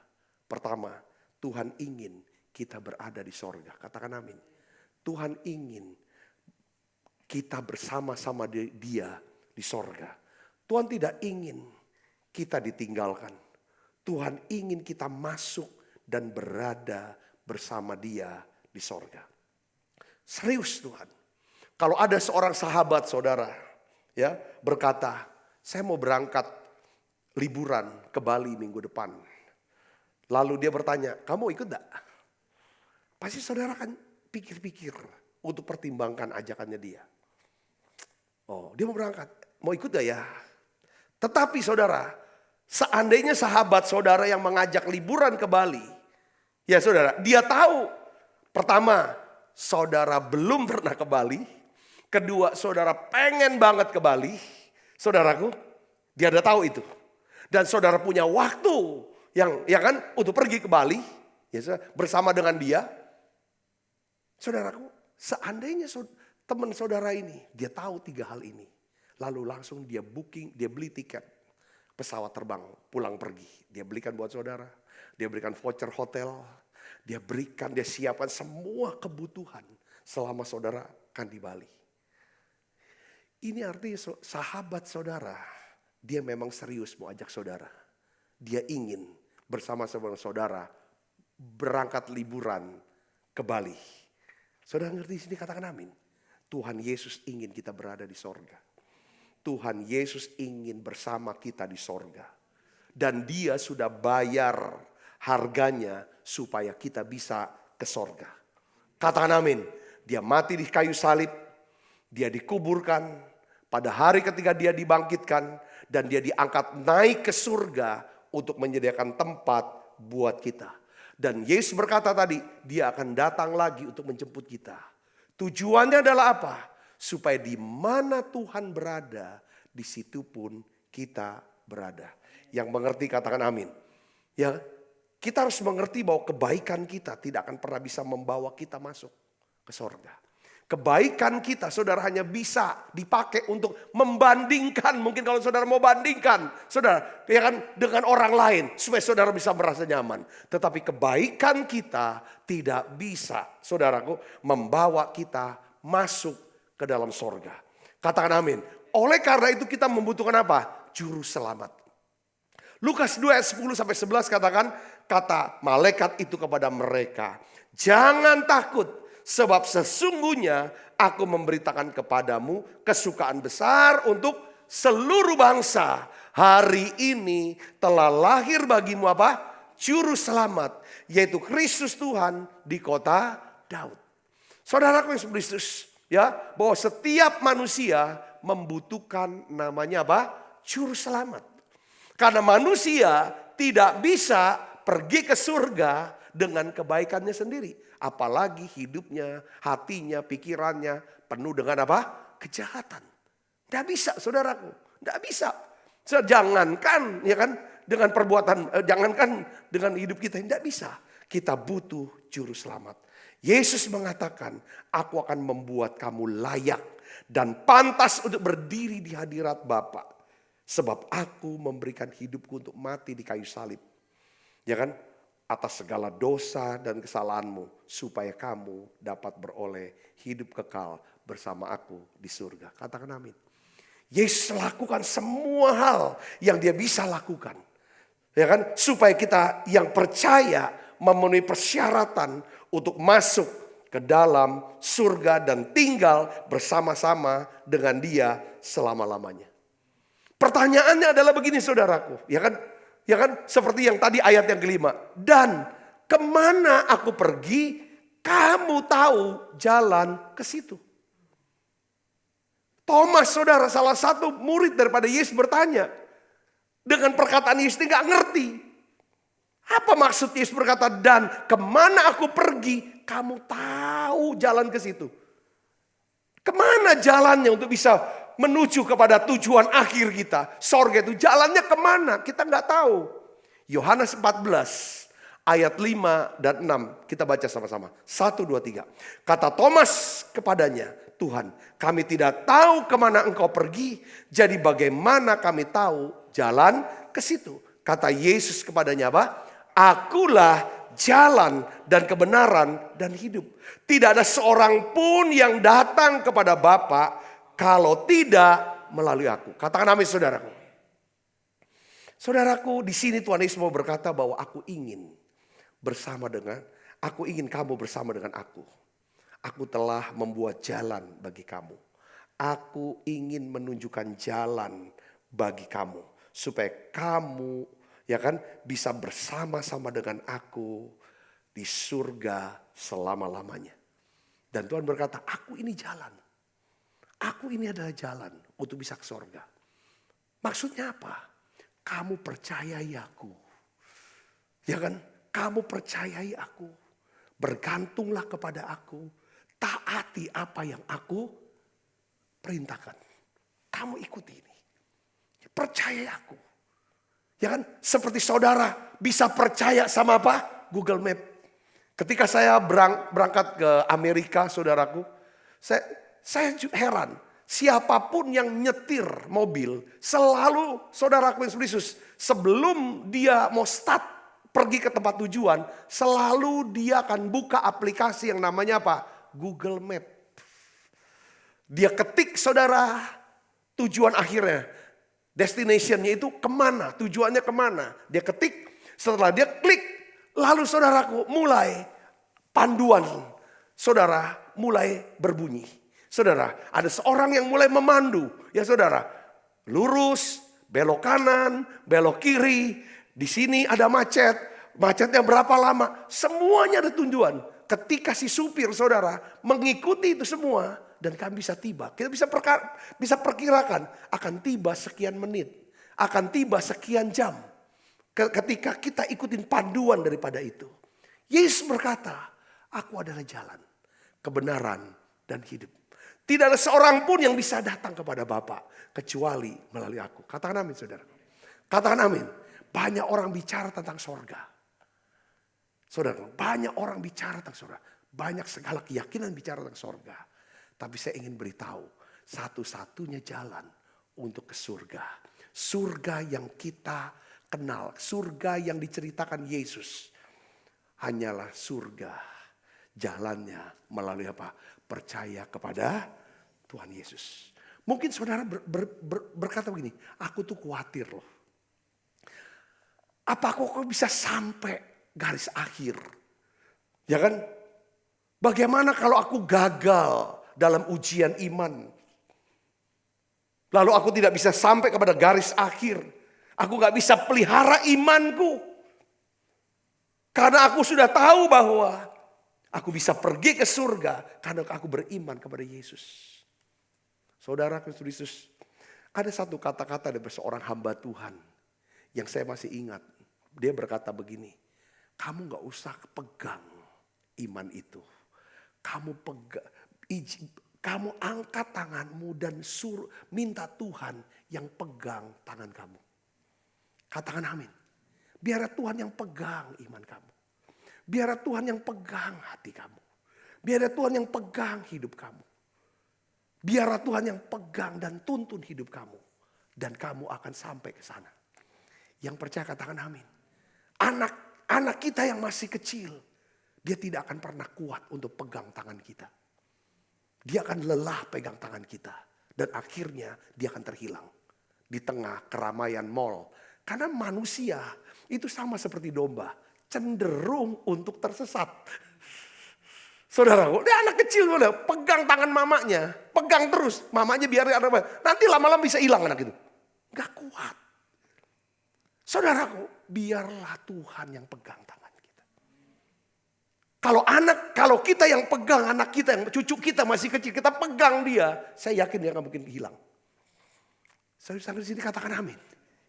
Pertama, Tuhan ingin kita berada di sorga. Katakan amin. Tuhan ingin kita bersama-sama Dia di sorga. Tuhan tidak ingin kita ditinggalkan. Tuhan ingin kita masuk dan berada bersama Dia di sorga. Serius Tuhan. Kalau ada seorang sahabat saudara ya berkata, saya mau berangkat liburan ke Bali minggu depan. Lalu dia bertanya, kamu ikut gak? Pasti saudara kan pikir-pikir untuk pertimbangkan ajakannya dia. Oh, dia mau berangkat, mau ikut gak ya? Tetapi saudara, seandainya sahabat saudara yang mengajak liburan ke Bali, ya saudara, dia tahu. Pertama, saudara belum pernah ke Bali. Kedua, saudara pengen banget ke Bali. Saudaraku, dia udah tahu itu. Dan saudara punya waktu yang ya kan untuk pergi ke Bali ya, bersama dengan dia. Saudaraku, seandainya teman saudara ini dia tahu 3 hal ini, lalu langsung dia booking, dia beli tiket pesawat terbang pulang pergi. Dia belikan buat saudara, dia berikan voucher hotel, dia berikan, dia siapkan semua kebutuhan selama saudara akan di Bali. Ini artinya sahabat saudara, dia memang serius mau ajak saudara. Dia ingin bersama-sama saudara berangkat liburan ke Bali. Saudara ngerti sini, katakan amin. Tuhan Yesus ingin kita berada di sorga. Tuhan Yesus ingin bersama kita di sorga. Dan Dia sudah bayar harganya supaya kita bisa ke sorga. Katakan amin. Dia mati di kayu salib. Dia dikuburkan. Pada hari ketika Dia dibangkitkan. Dan Dia diangkat naik ke surga untuk menyediakan tempat buat kita. Dan Yesus berkata tadi, Dia akan datang lagi untuk menjemput kita. Tujuannya adalah apa? Supaya di mana Tuhan berada, di situ pun kita berada. Yang mengerti katakan amin. Ya, kita harus mengerti bahwa kebaikan kita tidak akan pernah bisa membawa kita masuk ke sorga. Kebaikan kita saudara hanya bisa dipakai untuk membandingkan. Mungkin kalau saudara mau bandingkan saudara ya kan, dengan orang lain. Supaya saudara bisa merasa nyaman. Tetapi kebaikan kita tidak bisa saudaraku membawa kita masuk ke dalam sorga. Katakan amin. Oleh karena itu kita membutuhkan apa? Juru selamat. Lukas 2 ayat 10 sampai 11 katakan, kata malaikat itu kepada mereka, jangan takut. Sebab sesungguhnya aku memberitakan kepadamu kesukaan besar untuk seluruh bangsa. Hari ini telah lahir bagimu apa? Juru selamat, yaitu Kristus Tuhan di kota Daud. Saudaraku yang Kristus, ya, bahwa setiap manusia membutuhkan namanya apa? Juru selamat. Karena manusia tidak bisa pergi ke surga dengan kebaikannya sendiri. Apalagi hidupnya, hatinya, pikirannya penuh dengan apa? Kejahatan. Tidak bisa, saudaraku. Tidak bisa. Jangankan ya kan dengan perbuatan, jangankan dengan hidup kita, tidak bisa. Kita butuh juru selamat. Yesus mengatakan, aku akan membuat kamu layak dan pantas untuk berdiri di hadirat Bapa. Sebab aku memberikan hidupku untuk mati di kayu salib. Ya kan? Atas segala dosa dan kesalahanmu, supaya kamu dapat beroleh hidup kekal bersama aku di surga. Katakan amin. Yesus lakukan semua hal yang dia bisa lakukan. Ya kan? Supaya kita yang percaya memenuhi persyaratan untuk masuk ke dalam surga dan tinggal bersama-sama dengan dia selama-lamanya. Pertanyaannya adalah begini saudaraku, ya kan? Ya kan, seperti yang tadi ayat yang kelima. Dan kemana aku pergi, kamu tahu jalan ke situ. Thomas, saudara, salah satu murid daripada Yesus bertanya. Dengan perkataan Yesus ini gak ngerti. Apa maksud Yesus berkata, dan kemana aku pergi, kamu tahu jalan ke situ. Kemana jalannya untuk bisa menuju kepada tujuan akhir kita. Sorga itu jalannya kemana? Kita nggak tahu. Yohanes 14 ayat 5 dan 6. Kita baca sama-sama. 1, 2, 3. Kata Thomas kepadanya, Tuhan, kami tidak tahu kemana engkau pergi. Jadi bagaimana kami tahu jalan ke situ? Kata Yesus kepadanya apa? Akulah jalan dan kebenaran dan hidup. Tidak ada seorang pun yang datang kepada Bapa kalau tidak melalui aku. Katakan amin saudaraku. Saudaraku, di sini Tuhan Yesus mau berkata bahwa aku ingin kamu bersama dengan aku. Aku telah membuat jalan bagi kamu. Aku ingin menunjukkan jalan bagi kamu. Supaya kamu ya kan bisa bersama-sama dengan aku di surga selama-lamanya. Dan Tuhan berkata, aku ini jalan. Aku ini adalah jalan untuk bisa ke surga. Maksudnya apa? Kamu percayai aku. Ya kan? Kamu percayai aku. Bergantunglah kepada aku. Taati apa yang aku perintahkan. Kamu ikuti ini. Percayai aku. Ya kan? Seperti saudara bisa percaya sama apa? Google Map. Ketika saya berangkat ke Amerika, saudaraku. Saya heran, siapapun yang nyetir mobil, selalu saudaraku yang Yesus, sebelum dia mau start pergi ke tempat tujuan, selalu dia akan buka aplikasi yang namanya apa? Google Map. Dia ketik saudara tujuan akhirnya, destinationnya itu kemana, tujuannya kemana. Dia ketik, setelah dia klik, lalu saudaraku mulai panduan saudara mulai berbunyi. Saudara, ada seorang yang mulai memandu. Ya saudara, lurus, belok kanan, belok kiri. Di sini ada macet. Macetnya berapa lama? Semuanya ada tujuan. Ketika si supir saudara mengikuti itu semua. Dan kami bisa tiba. Kita bisa perkirakan akan tiba sekian menit. Akan tiba sekian jam. Ketika kita ikutin panduan daripada itu. Yesus berkata, aku adalah jalan, kebenaran, dan hidup. Tidak ada seorang pun yang bisa datang kepada Bapa kecuali melalui aku. Katakan amin saudara. Katakan amin. Banyak orang bicara tentang sorga. Saudara, banyak orang bicara tentang sorga. Banyak segala keyakinan bicara tentang sorga. Tapi saya ingin beritahu, satu-satunya jalan untuk ke surga. Surga yang kita kenal. Surga yang diceritakan Yesus. Hanyalah surga. Jalannya melalui apa? Percaya kepada Tuhan Yesus. Mungkin saudara berkata begini, aku tuh khawatir loh. Apa kok bisa sampai garis akhir? Ya kan? Bagaimana kalau aku gagal dalam ujian iman? Lalu aku tidak bisa sampai kepada garis akhir. Aku gak bisa pelihara imanku. Karena aku sudah tahu bahwa Aku bisa pergi ke surga karena aku beriman kepada Yesus. Saudara Kristus, ada satu kata-kata dari seorang hamba Tuhan yang saya masih ingat. Dia berkata begini, kamu gak usah pegang iman itu. Kamu angkat tanganmu dan minta Tuhan yang pegang tangan kamu. Katakan amin. Biar Tuhan yang pegang iman kamu. Biar Tuhan yang pegang hati kamu. Biar Tuhan yang pegang hidup kamu. Biar Tuhan yang pegang dan tuntun hidup kamu. Dan kamu akan sampai ke sana. Yang percaya katakan amin. Anak kita yang masih kecil. Dia tidak akan pernah kuat untuk pegang tangan kita. Dia akan lelah pegang tangan kita. Dan akhirnya dia akan terhilang. Di tengah keramaian mall. Karena manusia itu sama seperti domba. Cenderung untuk tersesat. Saudara, dia anak kecil udah pegang tangan mamanya. Pegang terus. Mamanya biar ada apa. Nanti lama-lama bisa hilang anak itu. Gak kuat. Saudaraku, biarlah Tuhan yang pegang tangan kita. Kalau kita yang pegang anak kita, yang cucu kita masih kecil, kita pegang dia, saya yakin dia gak mungkin hilang. Saudara di sini katakan amin.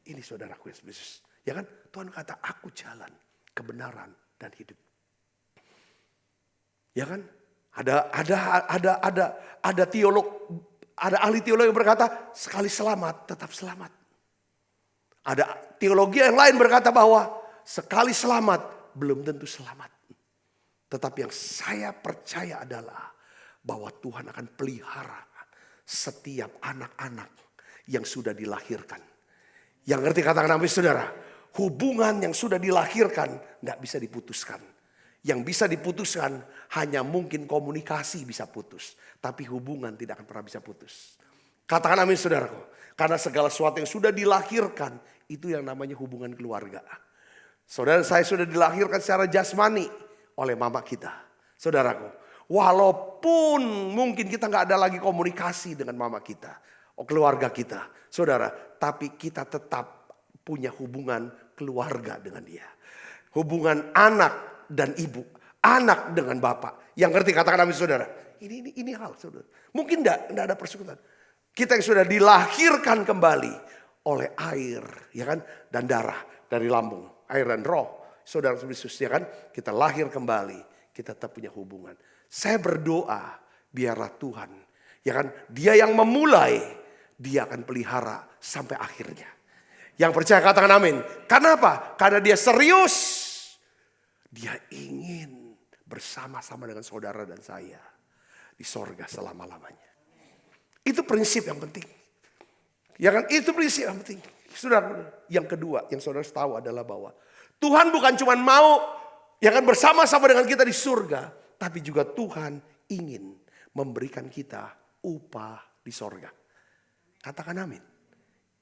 Ini saudaraku Yesus. Ya kan? Tuhan kata, aku jalan, kebenaran dan hidup. Ya kan? Ada teolog, ada ahli teologi yang berkata, sekali selamat, tetap selamat. Ada teologi yang lain berkata bahwa sekali selamat belum tentu selamat. Tetapi yang saya percaya adalah bahwa Tuhan akan pelihara setiap anak-anak yang sudah dilahirkan. Yang ngerti katakan amin saudara. Hubungan yang sudah dilahirkan gak bisa diputuskan. Yang bisa diputuskan hanya mungkin komunikasi bisa putus. Tapi hubungan tidak akan pernah bisa putus. Katakan amin saudaraku. Karena segala sesuatu yang sudah dilahirkan itu yang namanya hubungan keluarga. Saudara saya sudah dilahirkan secara jasmani oleh mama kita. Saudaraku, walaupun mungkin kita gak ada lagi komunikasi dengan mama kita. Keluarga kita. Saudara, tapi kita tetap punya hubungan keluarga dengan dia. Hubungan anak dan ibu. Anak dengan bapak. Yang ngerti katakan amin saudara. Ini hal saudara. Mungkin enggak ada persekutuan. Kita yang sudah dilahirkan kembali oleh air, ya kan, dan darah dari lambung, air dan roh, saudara Yesus, ya kan, kita lahir kembali, kita tetap punya hubungan. Saya berdoa, biarlah Tuhan, ya kan, Dia yang memulai, Dia akan pelihara sampai akhirnya. Yang percaya katakan amin. Karena apa? Karena Dia serius, Dia ingin bersama-sama dengan saudara dan saya di sorga selama-lamanya. Itu prinsip yang penting. Ya kan? Itu prinsip yang penting. Saudara, yang kedua yang saudara tahu adalah bahwa Tuhan bukan cuma mau ya kan bersama-sama dengan kita di surga, tapi juga Tuhan ingin memberikan kita upah di sorga. Katakan amin.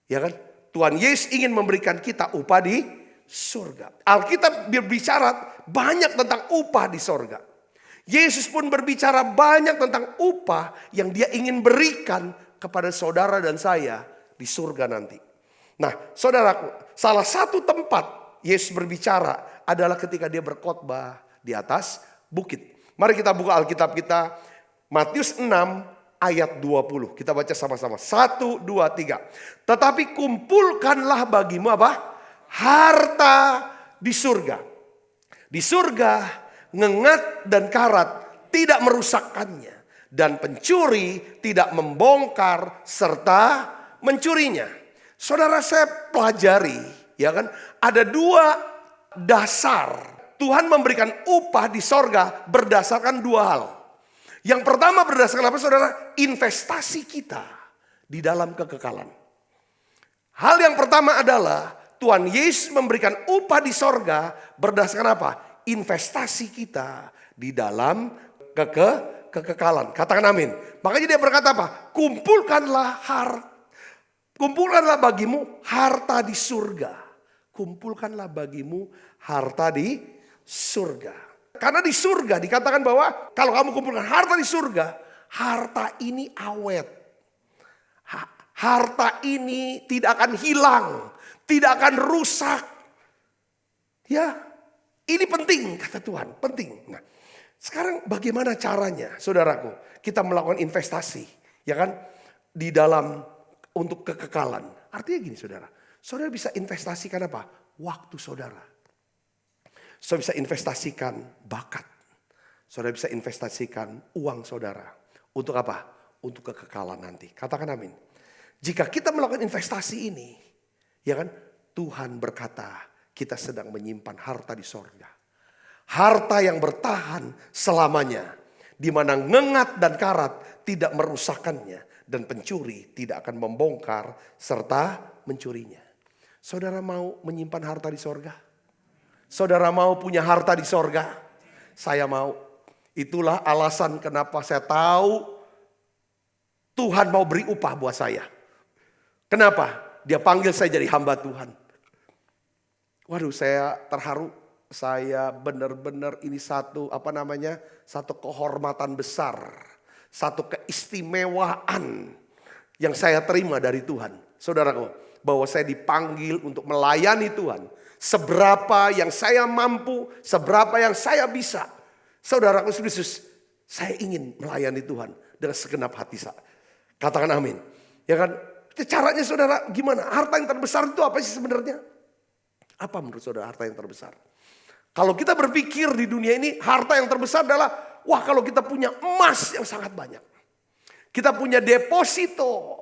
Ya kan? Tuhan Yesus ingin memberikan kita upah di surga. Alkitab berbicara banyak tentang upah di sorga. Yesus pun berbicara banyak tentang upah yang Dia ingin berikan kepada saudara dan saya di surga nanti. Nah, saudaraku, salah satu tempat Yesus berbicara adalah ketika Dia berkhotbah di atas bukit. Mari kita buka Alkitab kita, Matius 6 ayat 20. Kita baca sama-sama. 1, 2, 3. Tetapi kumpulkanlah bagimu apa? Harta di surga. Di surga ngengat dan karat tidak merusakkannya. Dan pencuri tidak membongkar serta mencurinya. Saudara saya pelajari, ya kan, ada dua dasar. Tuhan memberikan upah di sorga berdasarkan dua hal. Yang pertama berdasarkan apa saudara? Investasi kita di dalam kekekalan. Hal yang pertama adalah Tuhan Yesus memberikan upah di sorga berdasarkan apa? Investasi kita di dalam kekekalan. Katakan amin. Makanya Dia berkata apa? Kumpulkanlah bagimu harta di surga. Kumpulkanlah bagimu harta di surga. Karena di surga dikatakan bahwa kalau kamu kumpulkan harta di surga, harta ini awet. Harta ini tidak akan hilang, tidak akan rusak. Ya, ini penting kata Tuhan, penting. Nah, Sekarang bagaimana caranya, saudaraku? Kita melakukan investasi, ya kan? Di dalam untuk kekekalan. Artinya gini, saudara. Saudara bisa investasikan apa? Waktu saudara. Saudara bisa investasikan bakat. Saudara bisa investasikan uang saudara. Untuk apa? Untuk kekekalan nanti. Katakan amin. Jika kita melakukan investasi ini, ya kan? Tuhan berkata, kita sedang menyimpan harta di sorga. Harta yang bertahan selamanya. Di mana ngengat dan karat tidak merusakkannya. Dan pencuri tidak akan membongkar serta mencurinya. Saudara mau menyimpan harta di sorga? Saudara mau punya harta di sorga? Saya mau. Itulah alasan kenapa saya tahu Tuhan mau beri upah buat saya. Kenapa? Dia panggil saya jadi hamba Tuhan. Waduh, saya terharu. Saya benar-benar ini satu kehormatan besar. Satu keistimewaan yang saya terima dari Tuhan. Saudaraku, bahwa saya dipanggil untuk melayani Tuhan. Seberapa yang saya mampu, seberapa yang saya bisa. Saudaraku Yesus, saya ingin melayani Tuhan dengan segenap hati saya. Katakan amin. Ya kan? Caranya saudara gimana? Harta yang terbesar itu apa sih sebenarnya? Apa menurut saudara harta yang terbesar? Kalau kita berpikir di dunia ini harta yang terbesar adalah, wah kalau kita punya emas yang sangat banyak. Kita punya deposito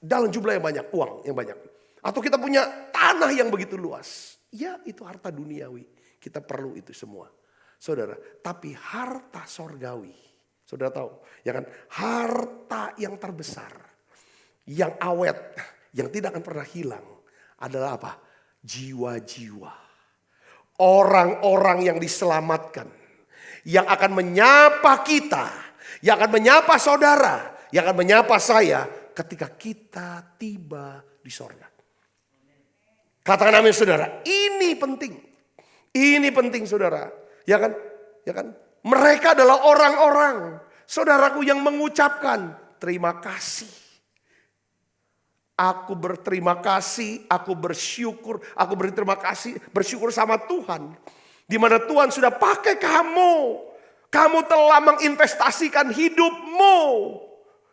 dalam jumlah yang banyak, uang yang banyak. Atau kita punya tanah yang begitu luas. Ya itu harta duniawi, kita perlu itu semua. Saudara, tapi harta sorgawi, saudara tahu ya kan? Harta yang terbesar, yang awet, yang tidak akan pernah hilang adalah apa? Jiwa-jiwa. Orang-orang yang diselamatkan. Yang akan menyapa kita. Yang akan menyapa saudara. Yang akan menyapa saya ketika kita tiba di sorga. Katakan amin saudara. Ini penting. Ini penting saudara. Ya kan? Ya kan? Mereka adalah orang-orang. Saudaraku yang mengucapkan terima kasih. Aku berterima kasih, aku bersyukur, aku berterima kasih, bersyukur sama Tuhan. Di mana Tuhan sudah pakai kamu. Kamu telah menginvestasikan hidupmu.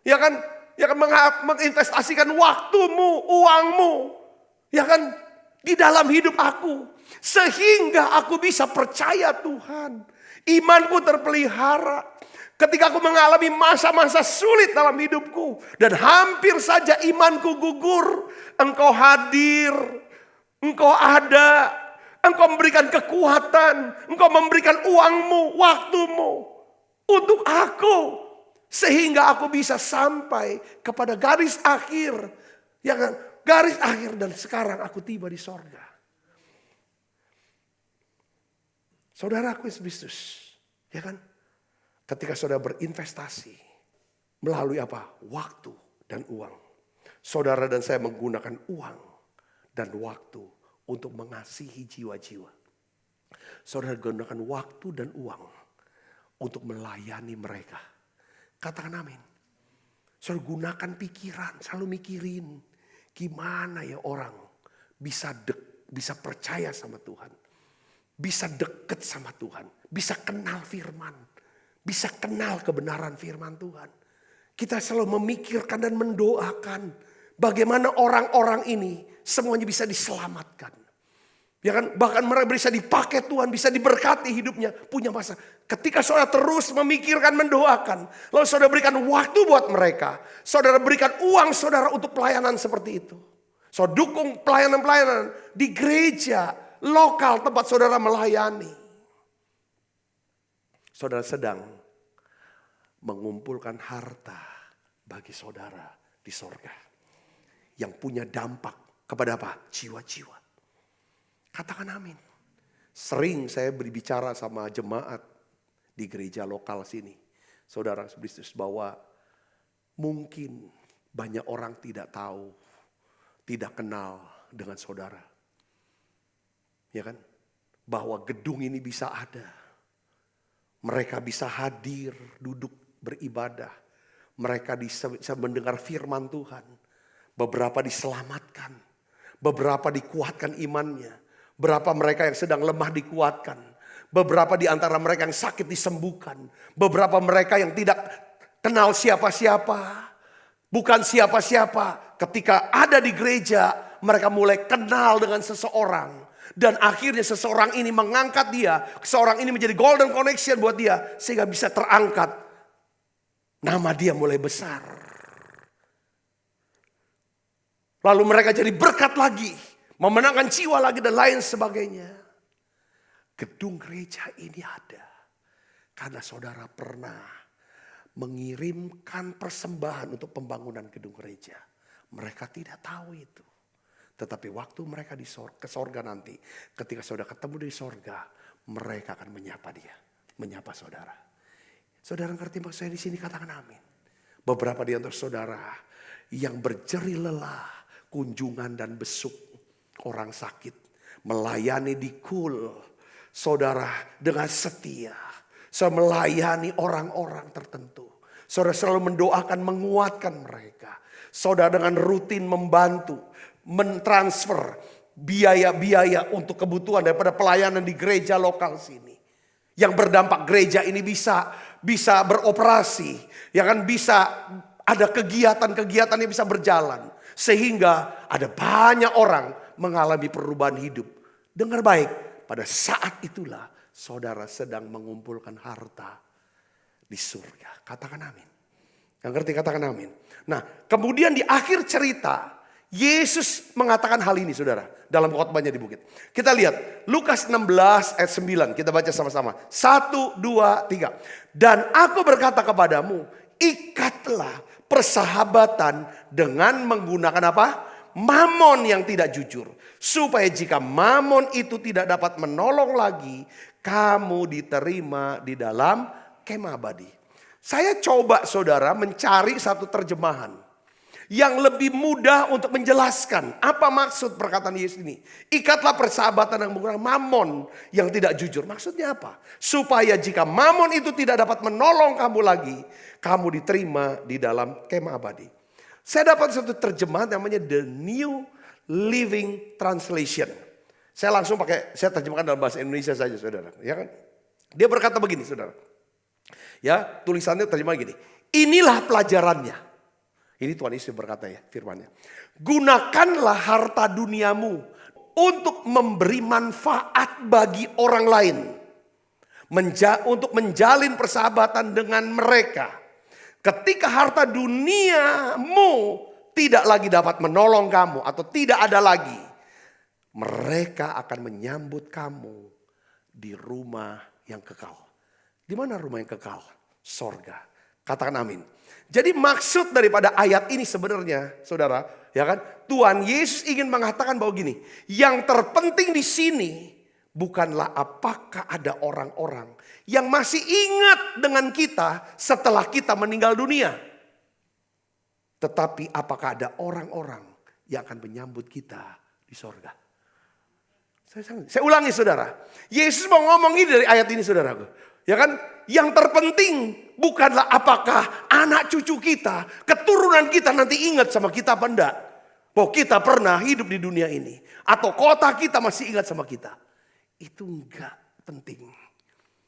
Ya kan? Ya kan, menginvestasikan waktumu, uangmu. Ya kan? Di dalam hidup aku. Sehingga aku bisa percaya Tuhan. Imanku terpelihara. Ketika aku mengalami masa-masa sulit dalam hidupku. Dan hampir saja imanku gugur. Engkau hadir. Engkau ada. Engkau memberikan kekuatan. Engkau memberikan uangmu, waktumu. Untuk aku. Sehingga aku bisa sampai kepada garis akhir. Ya kan? Garis akhir dan sekarang aku tiba di sorga. Saudaraku Yesus Kristus. Ya kan? Ketika saudara berinvestasi melalui apa? Waktu dan uang. Saudara dan saya menggunakan uang dan waktu untuk mengasihi jiwa-jiwa. Saudara gunakan waktu dan uang untuk melayani mereka. Katakan amin. Saudara gunakan pikiran, selalu mikirin gimana ya orang bisa percaya sama Tuhan. Bisa deket sama Tuhan, bisa kenal firman. Bisa kenal kebenaran firman Tuhan. Kita selalu memikirkan dan mendoakan bagaimana orang-orang ini semuanya bisa diselamatkan. Ya kan? Bahkan mereka bisa dipakai Tuhan, bisa diberkati hidupnya, punya masa. Ketika saudara terus memikirkan, mendoakan, lalu saudara berikan waktu buat mereka. Saudara berikan uang saudara untuk pelayanan seperti itu. Saudara dukung pelayanan-pelayanan di gereja lokal tempat saudara melayani. Saudara sedang mengumpulkan harta bagi saudara di sorga. Yang punya dampak kepada apa? Jiwa-jiwa. Katakan amin. Sering saya berbicara sama jemaat di gereja lokal sini. Saudara Kristus, bahwa mungkin banyak orang tidak tahu, tidak kenal dengan saudara. Ya kan? Bahwa gedung ini bisa ada. Mereka bisa hadir, duduk, beribadah. Mereka bisa mendengar firman Tuhan. Beberapa diselamatkan. Beberapa dikuatkan imannya. Berapa mereka yang sedang lemah dikuatkan. Beberapa di antara mereka yang sakit disembuhkan. Beberapa mereka yang tidak kenal siapa-siapa. Bukan siapa-siapa. Ketika ada di gereja, mereka mulai kenal dengan seseorang. Dan akhirnya seseorang ini mengangkat dia. Seseorang ini menjadi golden connection buat dia. Sehingga bisa terangkat. Nama dia mulai besar. Lalu mereka jadi berkat lagi. Memenangkan jiwa lagi dan lain sebagainya. Gedung gereja ini ada. Karena saudara pernah mengirimkan persembahan untuk pembangunan gedung gereja. Mereka tidak tahu itu. Tetapi waktu mereka ke sorga nanti. Ketika saudara ketemu di sorga. Mereka akan menyapa dia. Menyapa saudara. Saudara ngerti maksud saya di sini, katakan amin. Beberapa di antara saudara yang berjerih lelah. Kunjungan dan besuk orang sakit. Melayani di saudara dengan setia. Saudara melayani orang-orang tertentu. Saudara selalu mendoakan, menguatkan mereka. Saudara dengan rutin membantu, mentransfer biaya-biaya untuk kebutuhan daripada pelayanan di gereja lokal sini. Yang berdampak gereja ini bisa beroperasi. Ya kan, bisa ada kegiatan-kegiatan yang bisa berjalan. Sehingga ada banyak orang mengalami perubahan hidup. Dengar baik, pada saat itulah saudara sedang mengumpulkan harta di surga. Katakan amin. Yang ngerti katakan amin. Nah, kemudian di akhir cerita Yesus mengatakan hal ini, saudara, dalam khotbahnya di bukit. Kita lihat Lukas 16 ayat 9. Kita baca sama-sama. 1, 2, 3. Dan aku berkata kepadamu, ikatlah persahabatan dengan menggunakan apa? Mamon yang tidak jujur. Supaya jika mamon itu tidak dapat menolong lagi, kamu diterima di dalam kemah abadi. Saya coba saudara mencari satu terjemahan yang lebih mudah untuk menjelaskan apa maksud perkataan Yesus ini. Ikatlah persahabatan yang menggunakan mamon yang tidak jujur. Maksudnya apa? Supaya jika mamon itu tidak dapat menolong kamu lagi, kamu diterima di dalam kemah abadi. Saya dapat satu terjemahan namanya The New Living Translation. Saya terjemahkan dalam bahasa Indonesia saja, saudara. Ya kan? Dia berkata begini, saudara. Ya, tulisannya terjemah gini. Inilah pelajarannya. Ini Tuhan Yesus berkata ya, firman-Nya. Gunakanlah harta duniamu untuk memberi manfaat bagi orang lain. Untuk menjalin persahabatan dengan mereka. Ketika harta duniamu tidak lagi dapat menolong kamu atau tidak ada lagi, mereka akan menyambut kamu di rumah yang kekal. Di mana rumah yang kekal? Sorga. Katakan amin. Jadi maksud daripada ayat ini sebenarnya, saudara, ya kan? Tuhan Yesus ingin mengatakan bahwa gini, yang terpenting di sini bukanlah apakah ada orang-orang yang masih ingat dengan kita setelah kita meninggal dunia. Tetapi apakah ada orang-orang yang akan menyambut kita di sorga. Saya ulangi saudara. Yesus mau ngomong ini dari ayat ini saudaraku. Ya kan? Yang terpenting bukanlah apakah anak cucu kita, keturunan kita nanti ingat sama kita apa enggak. Bahwa kita pernah hidup di dunia ini. Atau kota kita masih ingat sama kita. Itu enggak penting.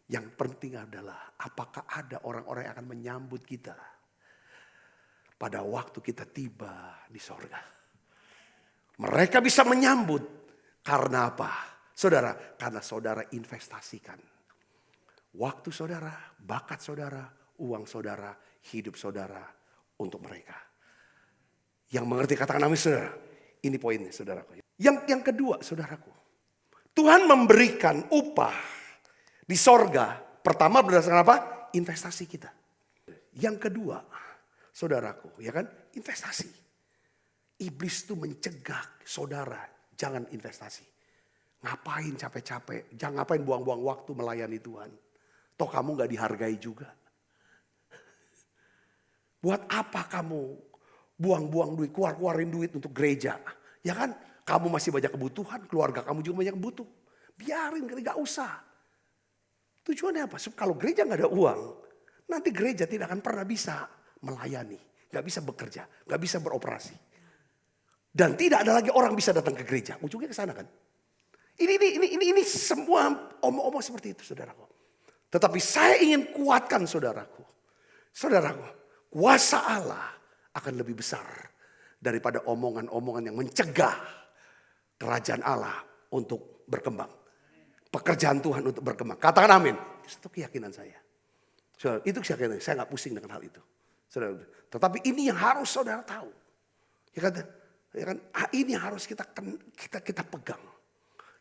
Yang penting adalah apakah ada orang-orang yang akan menyambut kita pada waktu kita tiba di sorga. Mereka bisa menyambut karena apa? Saudara, karena saudara investasikan. Waktu saudara, bakat saudara, uang saudara, hidup saudara untuk mereka. Yang mengerti katakan amin saudara. Ini poinnya saudaraku. Yang kedua saudaraku. Tuhan memberikan upah di sorga. Pertama berdasarkan apa? Investasi kita. Yang kedua saudaraku, ya kan? Investasi. Iblis itu mencegah saudara jangan investasi. Ngapain capek-capek? Jangan ngapain buang-buang waktu melayani Tuhan. Toh kamu gak dihargai juga. Buat apa kamu buang-buang duit, keluarin duit untuk gereja? Ya kan? Kamu masih banyak kebutuhan, keluarga kamu juga banyak butuh. Biarin, gak usah. Tujuannya apa? Kalau gereja gak ada uang, nanti gereja tidak akan pernah bisa melayani. Gak bisa bekerja, gak bisa beroperasi. Dan tidak ada lagi orang bisa datang ke gereja. Ujungnya ke sana kan? Ini semua omong-omong seperti itu, saudaraku. Tetapi saya ingin kuatkan saudaraku. Saudaraku, kuasa Allah akan lebih besar daripada omongan-omongan yang mencegah kerajaan Allah untuk berkembang. Pekerjaan Tuhan untuk berkembang. Katakan amin. Itu keyakinan saya. Saudara, itu keyakinan saya nggak pusing dengan hal itu. Saudara, tetapi ini yang harus saudara tahu. Ya kan? Ini yang harus kita pegang.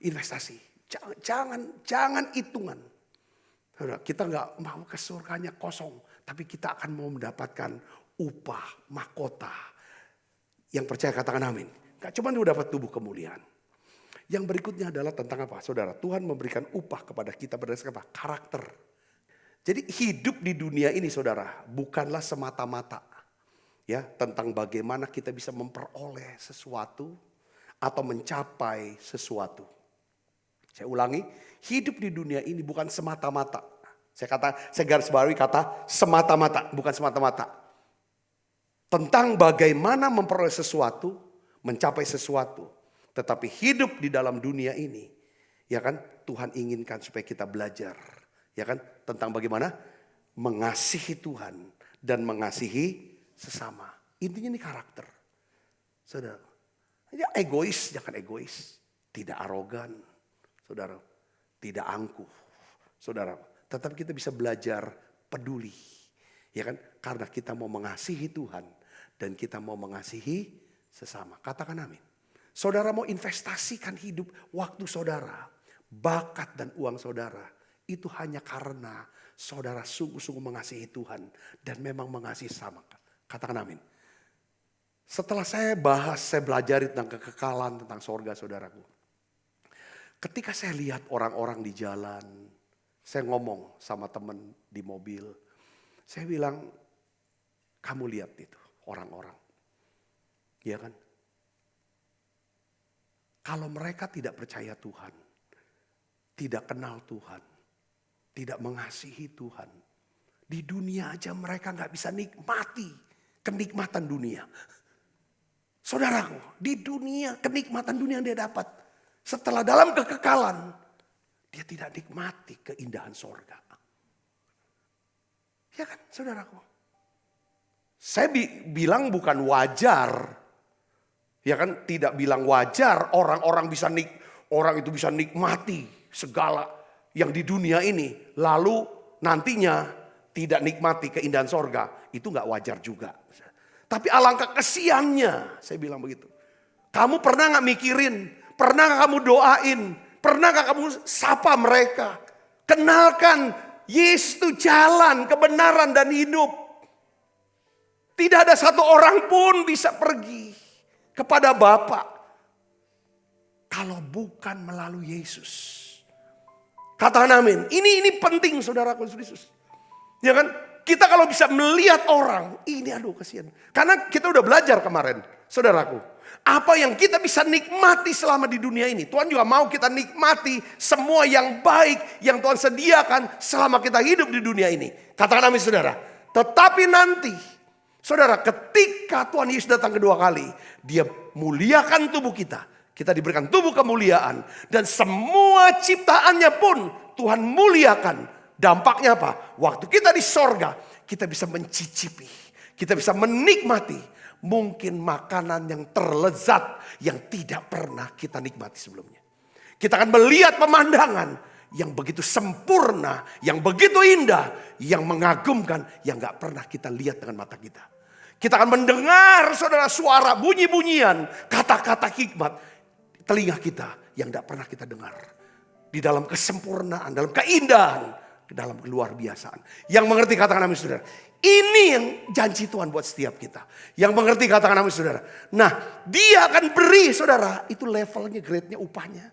Investasi. Jangan hitungan. Saudara, kita nggak mau ke surganya kosong. Tapi kita akan mau mendapatkan upah, mahkota. Yang percaya katakan amin. Gak cuma lu dapat tubuh kemuliaan. Yang berikutnya adalah tentang apa? Saudara, Tuhan memberikan upah kepada kita berdasarkan apa? Karakter. Jadi hidup di dunia ini saudara, bukanlah semata-mata. Ya, tentang bagaimana kita bisa memperoleh sesuatu atau mencapai sesuatu. Saya ulangi, hidup di dunia ini bukan semata-mata. Saya garis bawahi kata semata-mata, bukan semata-mata. Tentang bagaimana memperoleh sesuatu, mencapai sesuatu. Tetapi hidup di dalam dunia ini, ya kan, Tuhan inginkan supaya kita belajar, ya kan, tentang bagaimana mengasihi Tuhan dan mengasihi sesama. Intinya ini karakter. Saudara, ya egois, jangan egois, tidak arogan, saudara, tidak angkuh, saudara. Tetapi kita bisa belajar peduli, ya kan, karena kita mau mengasihi Tuhan dan kita mau mengasihi sesama. Katakan amin. Saudara mau investasikan hidup, waktu saudara, bakat dan uang saudara. Itu hanya karena saudara sungguh-sungguh mengasihi Tuhan. Dan memang mengasihi sama. Katakan amin. Setelah saya belajar tentang kekekalan, tentang sorga saudaraku. Ketika saya lihat orang-orang di jalan, saya ngomong sama teman di mobil. Saya bilang, kamu lihat itu orang-orang. Iya kan? Kalau mereka tidak percaya Tuhan, tidak kenal Tuhan, tidak mengasihi Tuhan, di dunia aja mereka gak bisa nikmati kenikmatan dunia. Saudaraku, di dunia kenikmatan dunia yang dia dapat, setelah dalam kekekalan, dia tidak nikmati keindahan sorga. Ya kan, saudaraku? Saya bilang bukan wajar. Ya kan, tidak bilang wajar orang itu bisa nikmati segala yang di dunia ini. Lalu nantinya tidak nikmati keindahan sorga. Itu gak wajar juga. Tapi alangkah kesiannya, saya bilang begitu. Kamu pernah gak mikirin, pernah gak kamu doain, pernah gak kamu sapa mereka. Kenalkan, Yesus itu jalan, kebenaran dan hidup. Tidak ada satu orang pun bisa pergi kepada Bapa kalau bukan melalui Yesus. Katakan amin. Ini penting saudaraku Yesus. Ya kan? Kita kalau bisa melihat orang, ini aduh kasihan. Karena kita udah belajar kemarin, saudaraku. Apa yang kita bisa nikmati selama di dunia ini. Tuhan juga mau kita nikmati semua yang baik yang Tuhan sediakan selama kita hidup di dunia ini. Katakan amin saudara. Tetapi nanti, saudara, ketika Tuhan Yesus datang kedua kali, dia muliakan tubuh kita. Kita diberikan tubuh kemuliaan. Dan semua ciptaannya pun Tuhan muliakan. Dampaknya apa? Waktu kita di sorga, kita bisa mencicipi. Kita bisa menikmati mungkin makanan yang terlezat yang tidak pernah kita nikmati sebelumnya. Kita akan melihat pemandangan yang begitu sempurna, yang begitu indah, yang mengagumkan, yang gak pernah kita lihat dengan mata kita. Kita akan mendengar saudara suara bunyi-bunyian, kata-kata hikmat, telinga kita yang gak pernah kita dengar. Di dalam kesempurnaan, dalam keindahan, dalam keluar biasaan. Yang mengerti katakan amin saudara. Ini yang janji Tuhan buat setiap kita. Yang mengerti katakan amin saudara. Nah, dia akan beri saudara, itu levelnya, grade-nya, upahnya.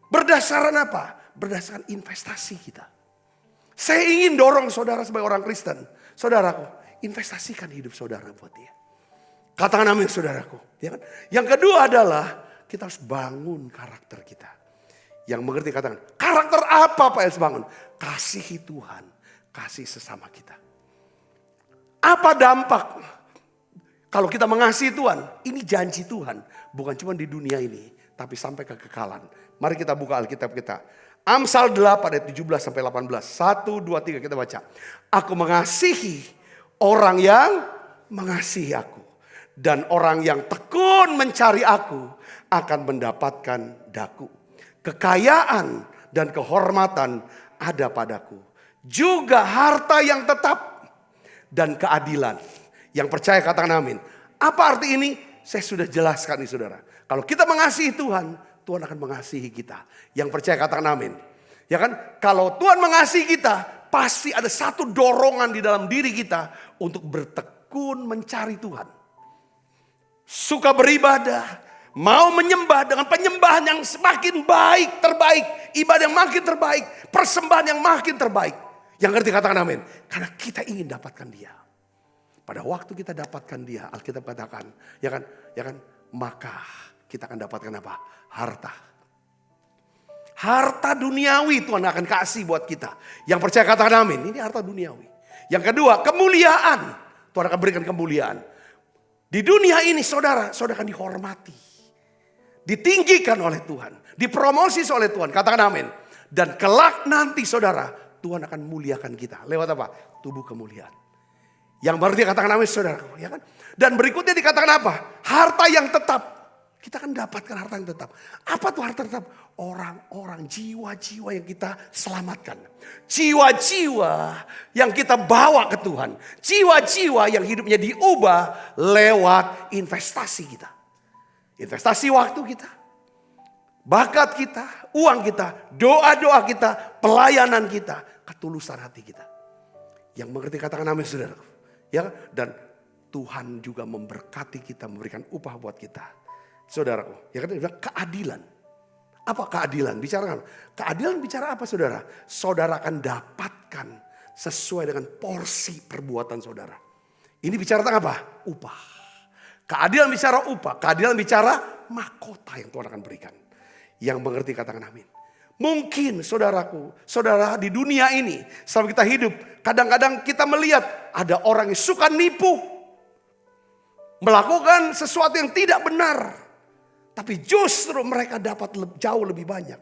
Berdasarkan apa? Berdasarkan investasi kita. Saya ingin dorong saudara sebagai orang Kristen. Saudaraku, investasikan hidup saudara buat dia. Katakan amin saudaraku. Ya kan? Yang kedua adalah kita harus bangun karakter kita. Yang mengerti katakan, karakter apa Pak harus bangun? Kasihi Tuhan, kasih sesama kita. Apa dampak kalau kita mengasihi Tuhan? Ini janji Tuhan, bukan cuma di dunia ini, tapi sampai kekekalan. Mari kita buka Alkitab kita. Amsal 8 ayat 17 sampai 18. 1, 2, 3 kita baca. Aku mengasihi orang yang mengasihi aku. Dan orang yang tekun mencari aku akan mendapatkan daku. Kekayaan dan kehormatan ada padaku. Juga harta yang tetap dan keadilan. Yang percaya katakan amin. Apa arti ini? Saya sudah jelaskan nih saudara. Kalau kita mengasihi Tuhan, Tuhan akan mengasihi kita. Yang percaya katakan amin. Ya kan? Kalau Tuhan mengasihi kita, pasti ada satu dorongan di dalam diri kita untuk bertekun mencari Tuhan. Suka beribadah, mau menyembah dengan penyembahan yang semakin baik, terbaik. Ibadah yang makin terbaik, persembahan yang makin terbaik. Yang ngerti katakan amin. Karena kita ingin dapatkan dia. Pada waktu kita dapatkan dia, Alkitab katakan, ya kan, maka kita akan dapatkan apa? Harta. Harta duniawi Tuhan akan kasih buat kita. Yang percaya katakan amin. Ini harta duniawi. Yang kedua, kemuliaan. Tuhan akan berikan kemuliaan. Di dunia ini saudara akan dihormati. Ditinggikan oleh Tuhan. Dipromosi oleh Tuhan. Katakan amin. Dan kelak nanti saudara, Tuhan akan muliakan kita. Lewat apa? Tubuh kemuliaan. Yang berarti katakan amin saudara. Ya kan? Dan berikutnya dikatakan apa? Harta yang tetap. Kita akan dapatkan harta yang tetap. Apa tuh harta tetap? Orang-orang, jiwa-jiwa yang kita selamatkan. Jiwa-jiwa yang kita bawa ke Tuhan. Jiwa-jiwa yang hidupnya diubah lewat investasi kita. Investasi waktu kita. Bakat kita, uang kita, doa-doa kita, pelayanan kita, ketulusan hati kita. Yang mengerti katakan amin saudara. Ya, dan Tuhan juga memberkati kita, memberikan upah buat kita. Saudaraku, ya kan keadilan. Apa keadilan? Bicara apa? Keadilan bicara apa saudara? Saudara akan dapatkan sesuai dengan porsi perbuatan saudara. Ini bicara tentang apa? Upah. Keadilan bicara upah, keadilan bicara mahkota yang Tuhan akan berikan. Yang mengerti katakan amin. Mungkin saudaraku, saudara di dunia ini selama kita hidup, kadang-kadang kita melihat ada orang yang suka nipu. Melakukan sesuatu yang tidak benar. Tapi justru mereka dapat jauh lebih banyak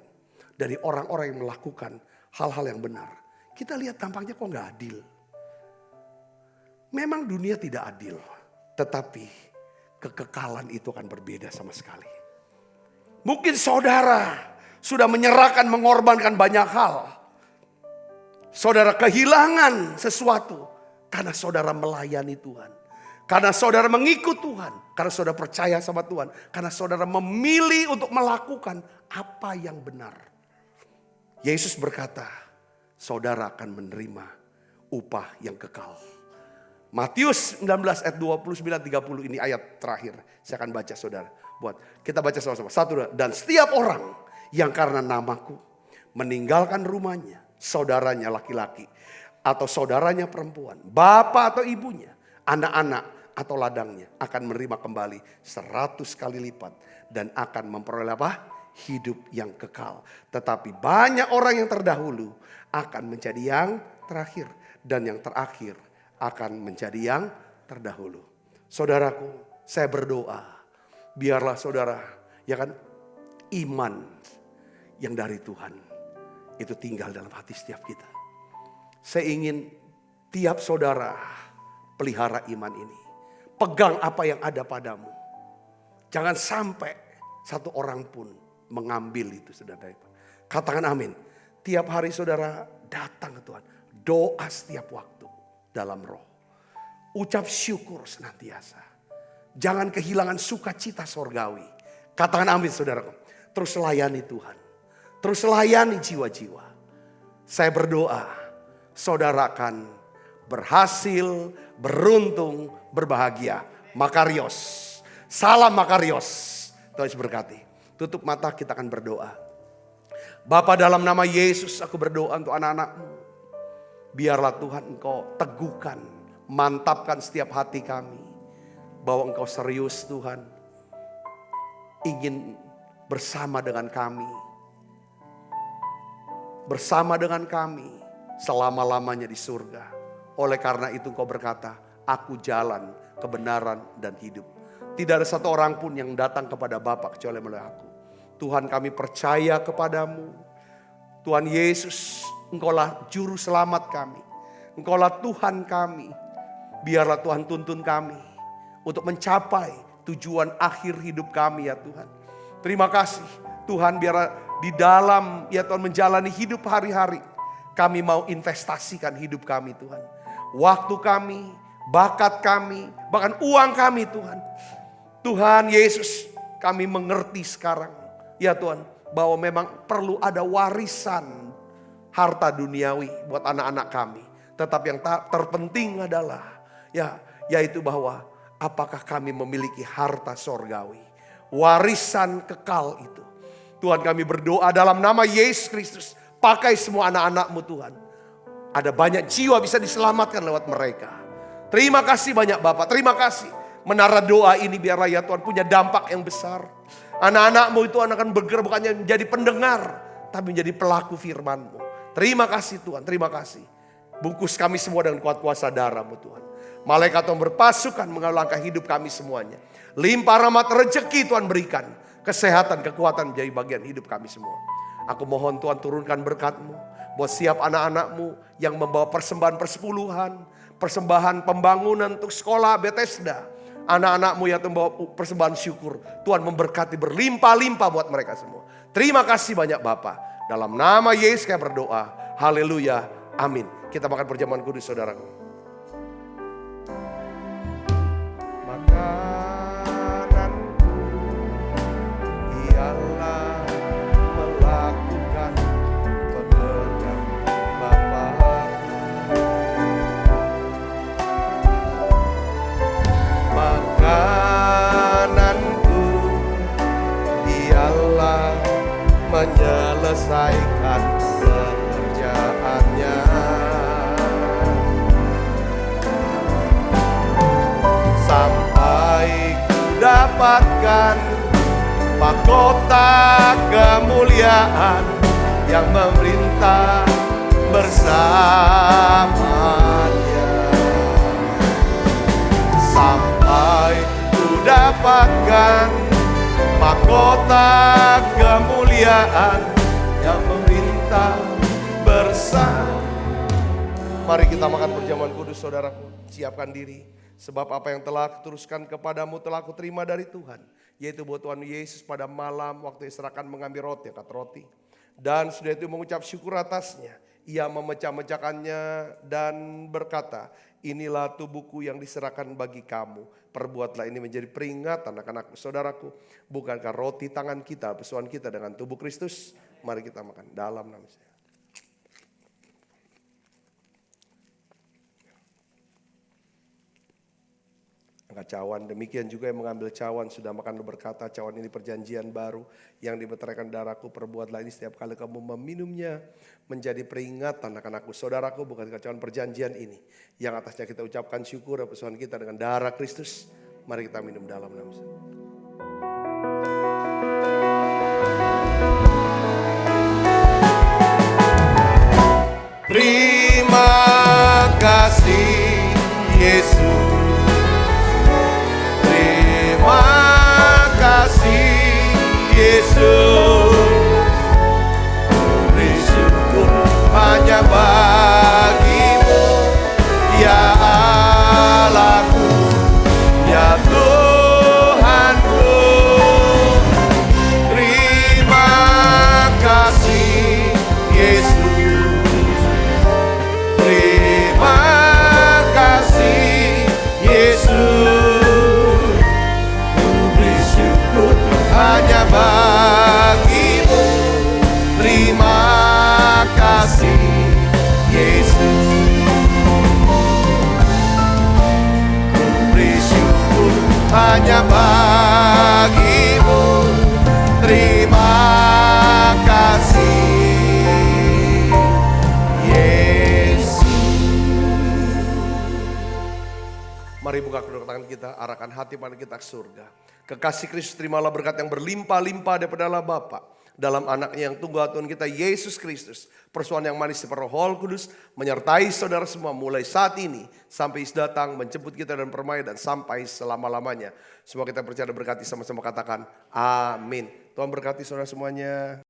dari orang-orang yang melakukan hal-hal yang benar. Kita lihat tampaknya kok gak adil. Memang dunia tidak adil. Tetapi kekekalan itu akan berbeda sama sekali. Mungkin saudara sudah menyerahkan, mengorbankan banyak hal. Saudara kehilangan sesuatu karena saudara melayani Tuhan. Karena saudara mengikut Tuhan. Karena saudara percaya sama Tuhan. Karena saudara memilih untuk melakukan apa yang benar. Yesus berkata, saudara akan menerima upah yang kekal. Matius 19 ayat 29-30 ini ayat terakhir. Saya akan baca saudara. Kita baca sama-sama. Satu, dan setiap orang yang karena namaku meninggalkan rumahnya, saudaranya laki-laki atau saudaranya perempuan, bapak atau ibunya, anak-anak atau ladangnya akan menerima kembali 100 kali lipat dan akan memperoleh apa? Hidup yang kekal. Tetapi banyak orang yang terdahulu akan menjadi yang terakhir dan yang terakhir akan menjadi yang terdahulu. Saudaraku, saya berdoa biarlah saudara, ya kan, iman yang dari Tuhan itu tinggal dalam hati setiap kita. Saya ingin tiap saudara pelihara iman ini. Pegang apa yang ada padamu. Jangan sampai satu orang pun mengambil itu saudara. Katakan amin. Tiap hari saudara datang ke Tuhan. Doa setiap waktu dalam roh. Ucap syukur senantiasa. Jangan kehilangan sukacita sorgawi. Katakan amin saudaraku. Terus layani Tuhan. Terus layani jiwa-jiwa. Saya berdoa saudara akan berhasil, beruntung, berbahagia. Makarios. Salam Makarios. Tuhan Yesus berkati. Tutup mata, kita akan berdoa. Bapa, dalam nama Yesus aku berdoa untuk anak-anakmu. Biarlah Tuhan Engkau teguhkan, mantapkan setiap hati kami. Bahwa Engkau serius Tuhan. Ingin bersama dengan kami. Bersama dengan kami selama-lamanya di surga. Oleh karena itu Engkau berkata, aku jalan, kebenaran dan hidup. Tidak ada satu orang pun yang datang kepada Bapa kecuali melalui aku. Tuhan kami percaya kepadamu. Tuhan Yesus, Engkaulah juru selamat kami. Engkaulah Tuhan kami. Biarlah Tuhan tuntun kami untuk mencapai tujuan akhir hidup kami ya Tuhan. Terima kasih Tuhan, biar di dalam ya Tuhan menjalani hidup hari-hari, kami mau investasikan hidup kami Tuhan. Waktu kami, bakat kami, bahkan uang kami Tuhan. Tuhan Yesus, kami mengerti sekarang ya Tuhan, bahwa memang perlu ada warisan harta duniawi buat anak-anak kami. Tetapi yang terpenting adalah yaitu bahwa apakah kami memiliki harta sorgawi, warisan kekal itu. Tuhan, kami berdoa dalam nama Yesus Kristus, pakai semua anak-anak-Mu Tuhan. Ada banyak jiwa bisa diselamatkan lewat mereka. Terima kasih banyak Bapak, terima kasih. Menara doa ini biarlah ya Tuhan punya dampak yang besar. Anak-anak-Mu itu akan bergerak bukannya menjadi pendengar, tapi menjadi pelaku firman-Mu. Terima kasih Tuhan, terima kasih. Bungkus kami semua dengan kuat kuasa darah-Mu Tuhan. Malaikat Tuhan berpasukan mengalangkah hidup kami semuanya. Limpah rahmat rezeki Tuhan berikan. Kesehatan, kekuatan menjadi bagian hidup kami semua. Aku mohon Tuhan turunkan berkat-Mu buat siap anak-anak-Mu yang membawa persembahan persepuluhan, persembahan pembangunan untuk sekolah Bethesda. Anak-anak-Mu yang membawa persembahan syukur. Tuhan memberkati berlimpah-limpah buat mereka semua. Terima kasih banyak Bapa. Dalam nama Yesus kami berdoa. Haleluya. Amin. Kita makan perjamuan kudus saudaraku. Makananku ialah melakukan kehendak Bapa. Makananku ialah menyelesaikan pekerjaannya. Sampai ku dapatkan mahkota kemuliaan yang memerintah bersamanya. Sampai ku dapatkan mahkota kemuliaan yang memerintah bersama. Mari kita makan perjamuan kudus saudaraku. Siapkan diri. Sebab apa yang telah kuteruskan kepadamu telah kuterima dari Tuhan. Yaitu bahwa Tuhan Yesus pada malam waktu diserahkan mengambil roti, angkat roti. Dan sudah itu mengucap syukur atasnya. Ia memecah-mecahkannya dan berkata, inilah tubuhku yang diserahkan bagi kamu. Perbuatlah ini menjadi peringatan anak-anak saudaraku. Bukankah roti tangan kita, persoalan kita dengan tubuh Kristus? Mari kita makan dalam nama saya. Angkat cawan, demikian juga yang mengambil cawan sudah makan berkata, cawan ini perjanjian baru yang dimeteraikan darahku. Perbuatlah ini setiap kali kamu meminumnya menjadi peringatan anak-anakku. Saudaraku, bukan cawan perjanjian ini yang atasnya kita ucapkan syukur dan persoalan kita dengan darah Kristus. Mari kita minum dalam nama saya. Terima kasih Yesus. Terima kasih Yesus. Beri syukur hanya bagimu ya Allahku, ya Tuhanku. Terima kasih Yesus. Terima kasih Yesus. Hanya bagimu. Terima kasih Yesus. Ku beri syukur hanya bagimu. Terima kasih Yesus. Mari buka kedua tangan kita, arahkan hati pada kita ke surga. Kekasih Kristus, terimalah berkat yang berlimpah-limpah daripada Allah Bapa dalam anaknya yang tunggal Tuhan kita Yesus Kristus. Persoalan yang manis seperti Roh Kudus menyertai saudara semua mulai saat ini sampai Yesus datang menjemput kita dan permai dan sampai selama-lamanya. Semua kita percaya dan berkati sama-sama katakan amin. Tuhan berkati saudara semuanya.